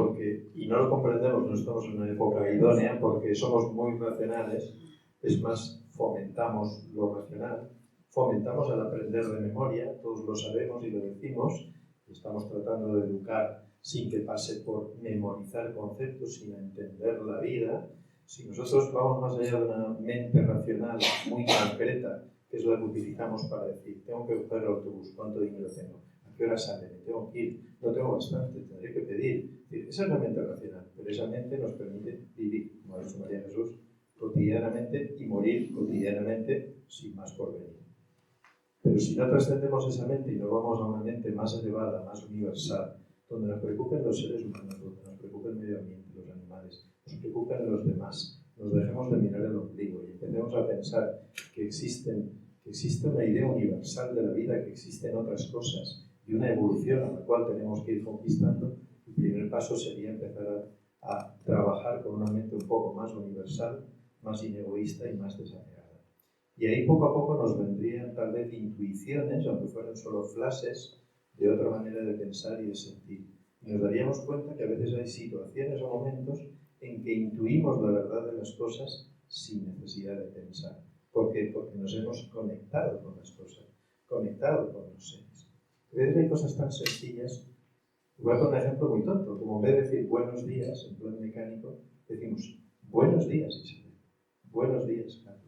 y no lo comprendemos, no estamos en una época idónea, porque somos muy racionales, es más, fomentamos lo racional, fomentamos al aprender de memoria, todos lo sabemos y lo decimos, estamos tratando de educar sin que pase por memorizar conceptos, sin entender la vida. Si nosotros vamos más allá de una mente racional muy concreta, que es la que utilizamos para decir, tengo que coger el autobús, ¿cuánto dinero tengo? ¿A qué hora sale? ¿Me tengo que ir? No tengo bastante, tendré que pedir. Esa es la mente racional, pero esa mente nos permite vivir, como ha dicho María Jesús, cotidianamente y morir cotidianamente sin más por venir. Pero si no trascendemos esa mente y nos vamos a una mente más elevada, más universal, donde nos preocupen los seres humanos, donde nos preocupe el medio ambiente, los animales, nos preocupen los demás, nos dejemos de mirar el ombligo y empecemos a pensar que existe una idea universal de la vida, que existen otras cosas y una evolución a la cual tenemos que ir conquistando, el primer paso sería empezar a trabajar con una mente un poco más universal, más inegoísta y más desapegada. Y ahí poco a poco nos vendrían tal vez intuiciones, aunque fueran solo flashes, de otra manera de pensar y de sentir. Y nos daríamos cuenta que a veces hay situaciones o momentos en que intuimos la verdad de las cosas sin necesidad de pensar. ¿Por qué? Porque nos hemos conectado con las cosas, conectado con los seres. A veces hay cosas tan sencillas. Voy a poner un ejemplo muy tonto, como en vez de decir buenos días en plan mecánico, decimos buenos días, Isabel, buenos días, Carlos.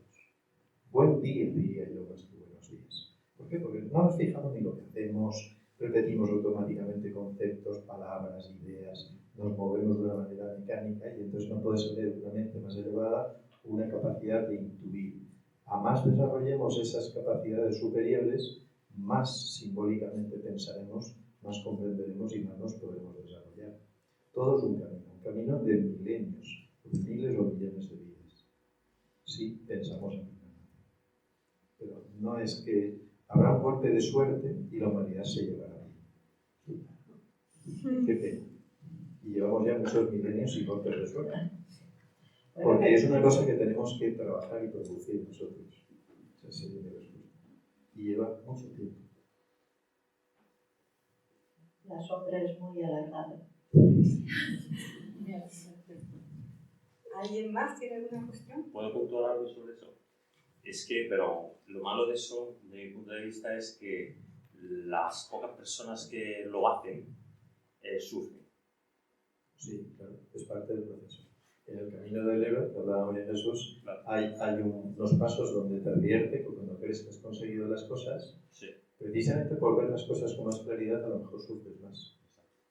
Buen día, diría yo, más que buenos días. ¿Por qué? Porque no nos fijamos ni lo que hacemos, repetimos automáticamente conceptos, palabras, ideas, nos movemos de una manera mecánica y entonces no puede ser una mente más elevada una capacidad de intuir. A más desarrollemos esas capacidades superiores, más simbólicamente pensaremos, más comprenderemos y más nos podremos desarrollar. Todo es un camino de milenios, de miles o millones de vidas. Si pensamos en pero no es que habrá un golpe de suerte y la humanidad se llevará bien. Qué pena. Y llevamos ya muchos milenios sin golpes de suerte. Porque es una cosa que tenemos que trabajar y producir nosotros. Esa sería mi respuesta. Y lleva mucho tiempo. La sombra es muy alargada. ¿Alguien más tiene alguna cuestión? ¿Puedo puntuar algo sobre eso? Es que, pero lo malo de eso, desde mi punto de vista, es que las pocas personas que lo hacen sufren. Sí, claro, es parte del proceso. En el camino del héroe, que hablaba María Jesús, claro, hay unos pasos donde te advierte que cuando crees que has conseguido las cosas, sí, precisamente por ver las cosas con más claridad, a lo mejor sufres más.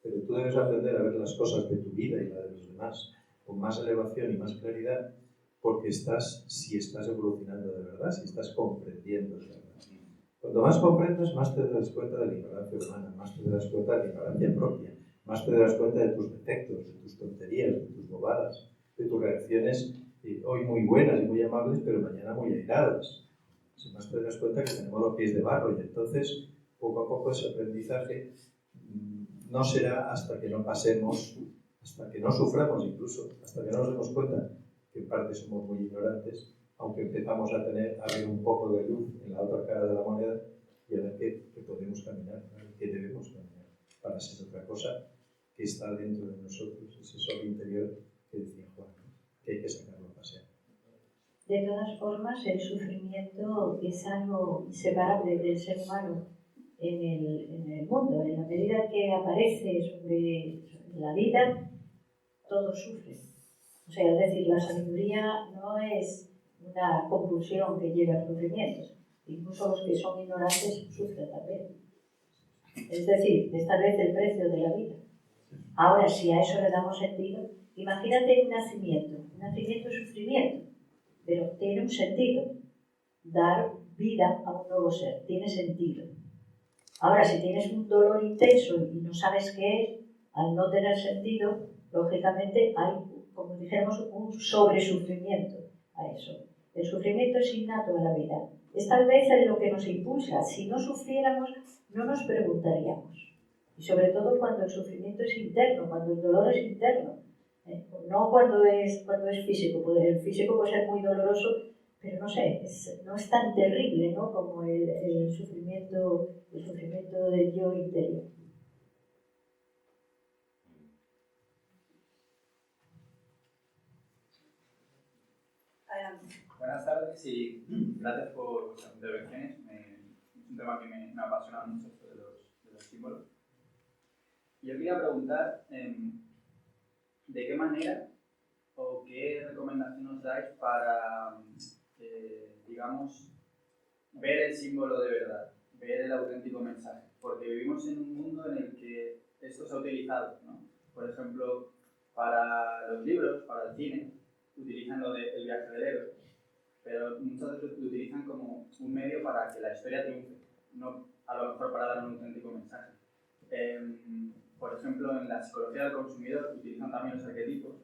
pero tú debes aprender a ver las cosas de tu vida y la de los demás con más elevación y más claridad, porque si estás evolucionando de verdad, si estás comprendiendo de verdad. Cuanto más comprendes, más te das cuenta de la ignorancia humana, más te das cuenta de la ignorancia propia, más te das cuenta de tus defectos, de tus tonterías, de tus bobadas, de tus reacciones hoy muy buenas y muy amables, pero mañana muy airadas. Más te das cuenta que tenemos los pies de barro y entonces, poco a poco, ese aprendizaje no será hasta que no pasemos, hasta que no suframos incluso, hasta que no nos demos cuenta que en parte somos muy ignorantes, aunque empezamos a ver un poco de luz en la otra cara de la moneda y a ver que podemos caminar, que debemos caminar para ser otra cosa que está dentro de nosotros, ese sol interior que decía Juan, que hay que sacarlo a pasear. De todas formas, el sufrimiento es algo inseparable del ser humano en el mundo. En la medida que aparece sobre la vida, todo sufre. O sea, es decir, la sabiduría no es una conclusión que lleva a sufrimientos. Incluso los que son ignorantes sufren también. Es decir, establece el precio de la vida. Ahora, si a eso le damos sentido, imagínate un nacimiento. Un nacimiento es sufrimiento, pero tiene un sentido. Dar vida a un nuevo ser tiene sentido. Ahora, si tienes un dolor intenso y no sabes qué es, al no tener sentido, lógicamente hay, como dijéramos, un sobresufrimiento a eso. El sufrimiento es innato a la vida. Es tal vez en lo que nos impulsa. Si no sufriéramos, no nos preguntaríamos. Y sobre todo cuando el sufrimiento es interno, cuando el dolor es interno. No cuando es físico. El físico puede ser muy doloroso, pero no sé, no es tan terrible, ¿no?, como el sufrimiento del yo interior. Buenas tardes y gracias por vuestras intervenciones. Es un tema que me apasiona mucho, esto de los símbolos. Yo quería preguntar de qué manera o qué recomendación os dais para, digamos, ver el símbolo de verdad, ver el auténtico mensaje. Porque vivimos en un mundo en el que esto se ha utilizado, ¿no? Por ejemplo, para los libros, para el cine, utilizan lo del viaje del héroe, pero muchas veces lo utilizan como un medio para que la historia triunfe, no a lo mejor para dar un auténtico mensaje. Por ejemplo, en la psicología del consumidor utilizan también los arquetipos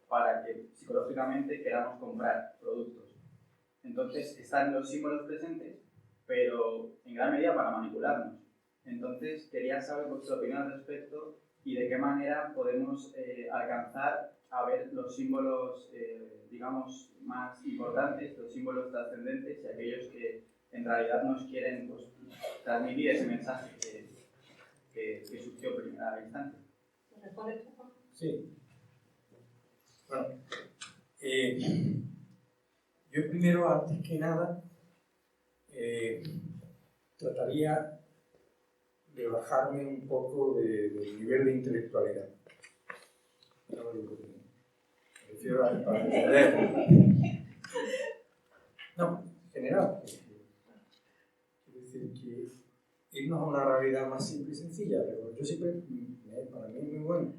para que psicológicamente queramos comprar productos. Entonces están los símbolos presentes, pero en gran medida para manipularnos. Entonces quería saber vuestra opinión al respecto y de qué manera podemos alcanzar a ver los símbolos, digamos, más importantes, los símbolos trascendentes y aquellos que en realidad nos quieren, pues, transmitir ese mensaje que surgió en primera instancia. Sí. Bueno, yo primero, antes que nada, trataría de bajarme un poco del nivel de intelectualidad. Me refiero a entender. No, en general. Quiero decir que irnos a una realidad más simple y sencilla. Pero yo siempre, para mí es muy bueno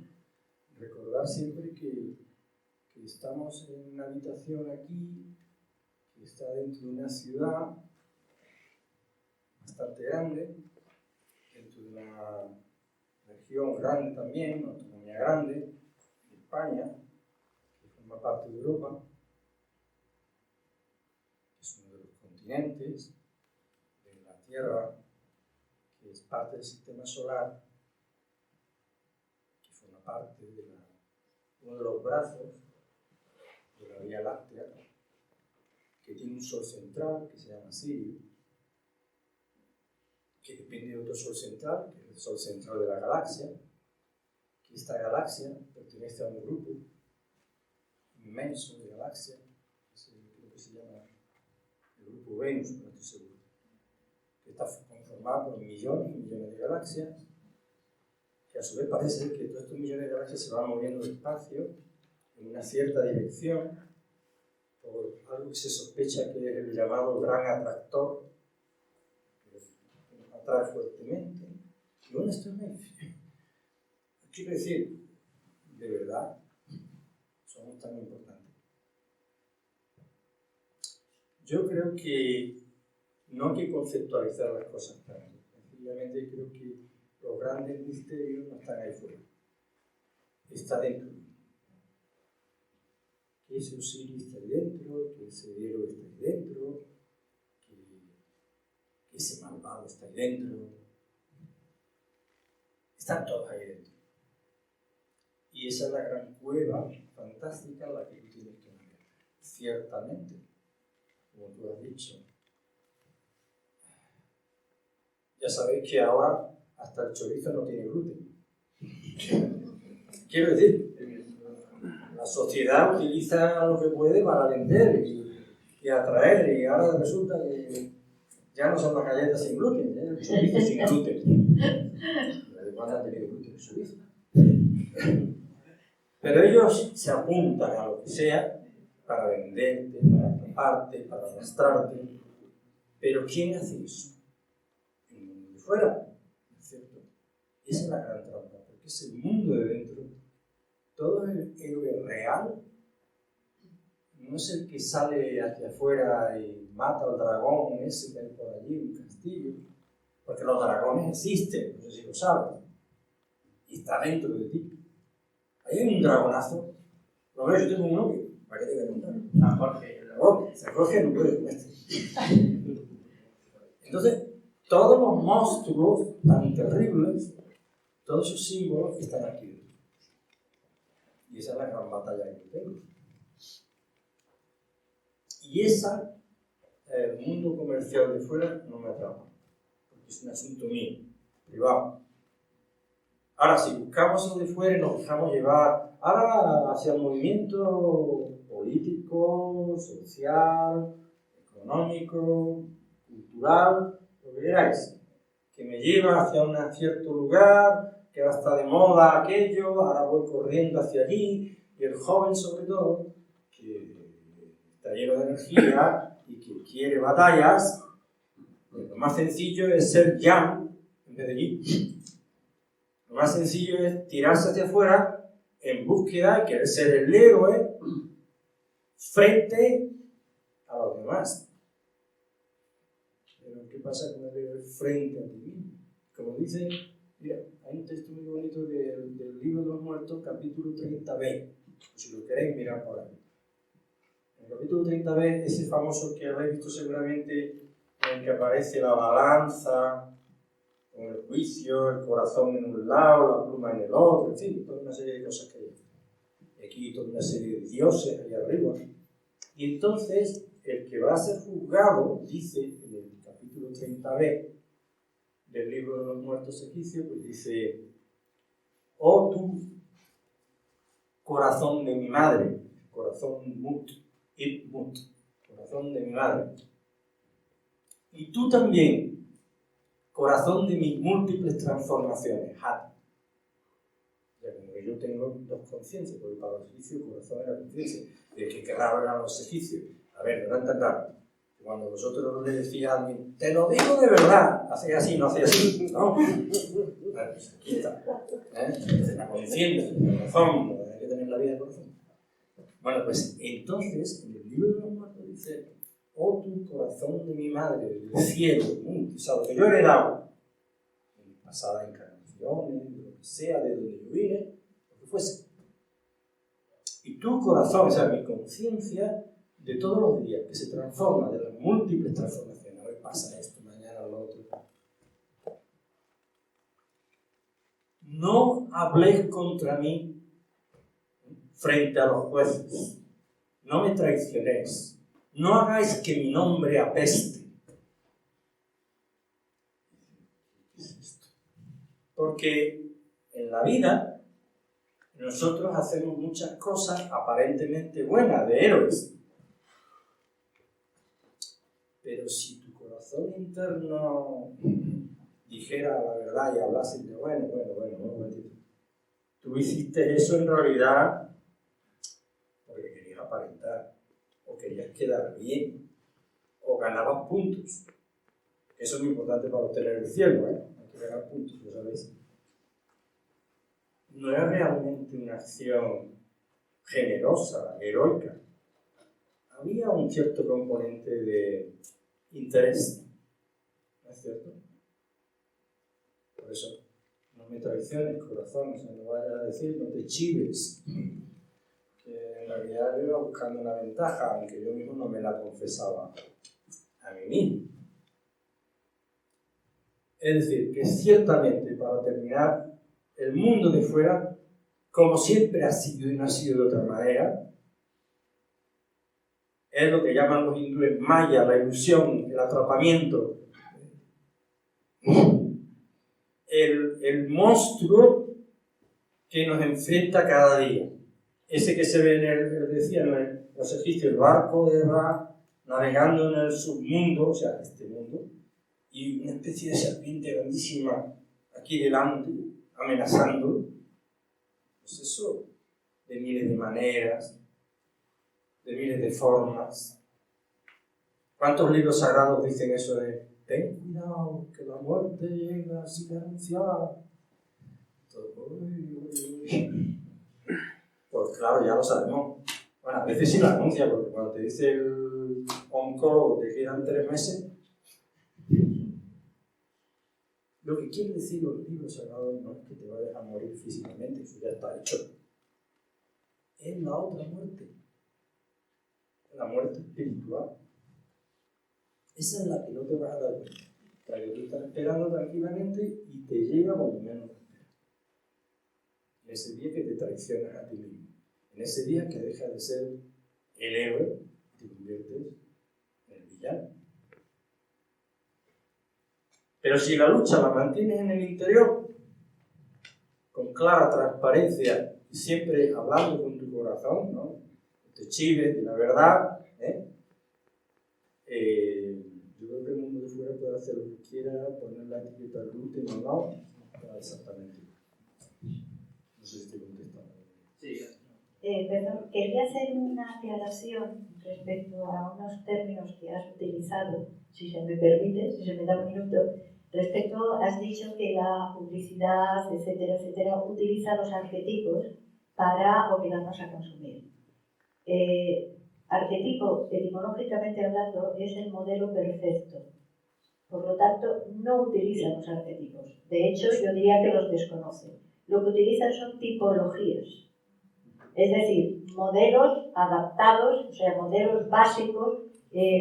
recordar siempre que estamos en una habitación aquí, que está dentro de una ciudad bastante grande, dentro de una región grande también, una autonomía grande, de España, que forma parte de Europa, que es uno de los continentes, de la Tierra, que es parte del sistema solar, que forma parte de uno de los brazos de la Vía Láctea, que tiene un sol central que se llama Sirio, que depende de otro sol central, que es el sol central de la galaxia, que esta galaxia pertenece a un grupo inmenso de galaxias, creo que se llama el grupo Venus, no estoy seguro, que está conformado por millones y millones de galaxias, que a su vez parece ser que todos estos millones de galaxias se van moviendo despacio en una cierta dirección por algo que se sospecha que es el llamado gran atractor, que nos atrae fuertemente. Y honestamente, Quiero decir, de verdad, somos tan importantes. Yo creo que no hay que conceptualizar las cosas tanto. Sencillamente creo que los grandes misterios no están ahí fuera. Está dentro. Que ese Osiris está ahí dentro, que ese héroe está ahí dentro, que ese malvado está ahí dentro. Están todos ahí dentro. Y esa es la gran cueva fantástica en la que tú tienes que navegar. Ciertamente, como tú has dicho. Ya sabéis que ahora hasta el chorizo no tiene gluten. Quiero decir, la sociedad utiliza lo que puede para vender y atraer, y ahora resulta que ya no son las galletas sin gluten, ¿eh? El chorizo sin gluten. ¿De cuándo ha tenido gluten el chorizo? Pero ellos se apuntan a lo que sea para venderte, para atraparte, para arrastrarte. Pero ¿quién hace eso? El mundo de fuera, ¿no es cierto? Esa es la gran trampa, porque es el mundo de dentro. Todo el héroe real no es el que sale hacia afuera y mata al dragón ese que hay por allí en un castillo, porque los dragones existen, no sé si lo sabes, y está dentro de ti. Ahí hay un dragonazo. Lo veo, yo tengo un novio. ¿Para qué te voy a contar? A Jorge. A Jorge no puede con este. Entonces, todos los monstruos tan terribles, todos esos símbolos están aquí dentro. Y esa es la gran batalla que tengo. Y esa, el mundo comercial de fuera no me atrapa. Porque es un asunto mío, privado. Ahora, si buscamos eso de fuera y nos dejamos llevar ahora hacia el movimiento político, social, económico, cultural, lo que queráis, que me lleva hacia un cierto lugar, que ahora está de moda aquello, ahora voy corriendo hacia allí, y el joven sobre todo, que está lleno de energía y que quiere batallas, pues lo más sencillo es ser Jan en vez de Yi. Lo más sencillo es tirarse hacia afuera en búsqueda y querer ser el héroe frente a los demás. Pero ¿qué pasa con el héroe frente a ti mismo? Como dice, mira, hay un texto muy bonito del Libro de los Muertos, capítulo 30b. Si lo queréis mirar por ahí. En el capítulo 30b, ese famoso que habéis visto seguramente, en el que aparece la balanza, con el juicio, el corazón en un lado, la pluma en el otro, en fin, toda una serie de cosas que hay. Y aquí toda una serie de dioses ahí arriba. Y entonces, el que va a ser juzgado, dice en el capítulo 30b del Libro de los Muertos egipcios, pues dice: oh tú, corazón de mi madre, corazón mut, corazón de mi madre, y tú también, corazón de mis múltiples transformaciones, Hat. Ya como que yo tengo dos conciencias, porque para los egipcios el corazón era conciencia, de que raro eran los egipcios. A ver, no es tan raro. Cuando vosotros le decís a alguien, te lo digo de verdad, hace así, no hace así, ¿no? Pues aquí está. La conciencia, el corazón, hay que tener la vida de corazón. Bueno, pues entonces, en el Libro de los Muertos dice: oh tu corazón de mi madre, del cielo, o sea, lo que yo he heredado, en pasadas encarnaciones, de lo que sea, de donde yo vine, lo que fuese. Y tu corazón, o sea, mi conciencia, de todos los días, que se transforma, de las múltiples transformaciones. Hoy pasa esto, mañana lo otro. No habléis contra mí frente a los jueces. No me traicionéis. No hagáis que mi nombre apeste. ¿Qué es esto? Porque en la vida nosotros hacemos muchas cosas aparentemente buenas, de héroes. Pero si tu corazón interno dijera la verdad y hablase de bueno, tú hiciste eso en realidad porque querías aparentar, o querías quedar bien, o ganabas puntos. Eso es muy importante para obtener el cielo, ¿eh? Hay que ganar puntos, lo sabéis. no era realmente una acción generosa, heroica. Había un cierto componente de interés, ¿no es cierto? Por eso, no me traiciones, corazón, o sea, no vayas a decir, no te chives. Que en realidad yo iba buscando una ventaja, aunque yo mismo no me la confesaba a mí mismo. Es decir, que ciertamente, para terminar, el mundo de fuera, como siempre ha sido y no ha sido de otra manera, es lo que llaman los hindúes maya, la ilusión, el atrapamiento. El monstruo que nos enfrenta cada día. Ese que se ve decían los egipcios, el barco de Ra navegando en el submundo, o sea, este mundo, y una especie de serpiente grandísima aquí delante, amenazando. Pues eso, de miles de maneras, de miles de formas. ¿Cuántos libros sagrados dicen eso de ten cuidado, que la muerte llega sin anunciar? Pues claro, ya lo sabemos. Bueno, a veces sí lo anuncia, porque cuando te dice el oncólogo te quedan 3 meses, lo que quiere decir los libros sagrados no es que te vayas a morir físicamente, eso ya está hecho. Es la otra muerte, la muerte espiritual. Esa es la que no te vas a dar cuenta. La que tú estás esperando tranquilamente y te llega cuando menos lo esperas. En ese día que te traicionas a ti mismo. En ese día que dejas de ser el héroe y te conviertes en el villano. Pero si la lucha la mantienes en el interior, con clara transparencia y siempre hablando con tu corazón, ¿no? Te chives de la verdad, yo creo que el mundo de fuera puede hacer lo que quiera, poner la etiqueta al último, no, exactamente igual. No sé si te contestaba. Sí. Perdón, quería hacer una aclaración respecto a unos términos que has utilizado, si se me permite, si se me da un minuto. Respecto, has dicho que la publicidad, etcétera, etcétera, utiliza los arquetipos para obligarnos a consumir. Arquetipo, etimológicamente hablando, es el modelo perfecto. Por lo tanto, no utiliza los arquetipos. De hecho, yo diría que los desconoce. Lo que utilizan son tipologías. Es decir, modelos adaptados, o sea, modelos básicos,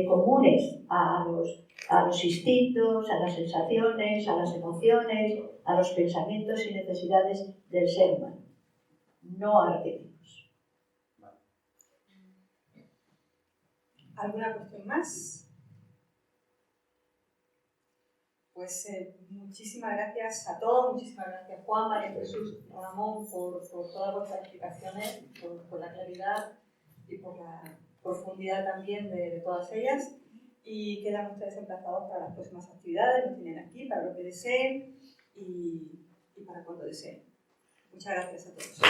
comunes a los instintos, a las sensaciones, a las emociones, a los pensamientos y necesidades del ser humano. No arquetipos. ¿Alguna cuestión más? Pues muchísimas gracias a todos, muchísimas gracias Juan, María Jesús, Ramón por todas vuestras explicaciones, por la claridad y por la profundidad también de todas ellas. Y quedan ustedes emplazados para las próximas actividades, nos tienen aquí para lo que deseen y para cuando deseen. Muchas gracias a todos.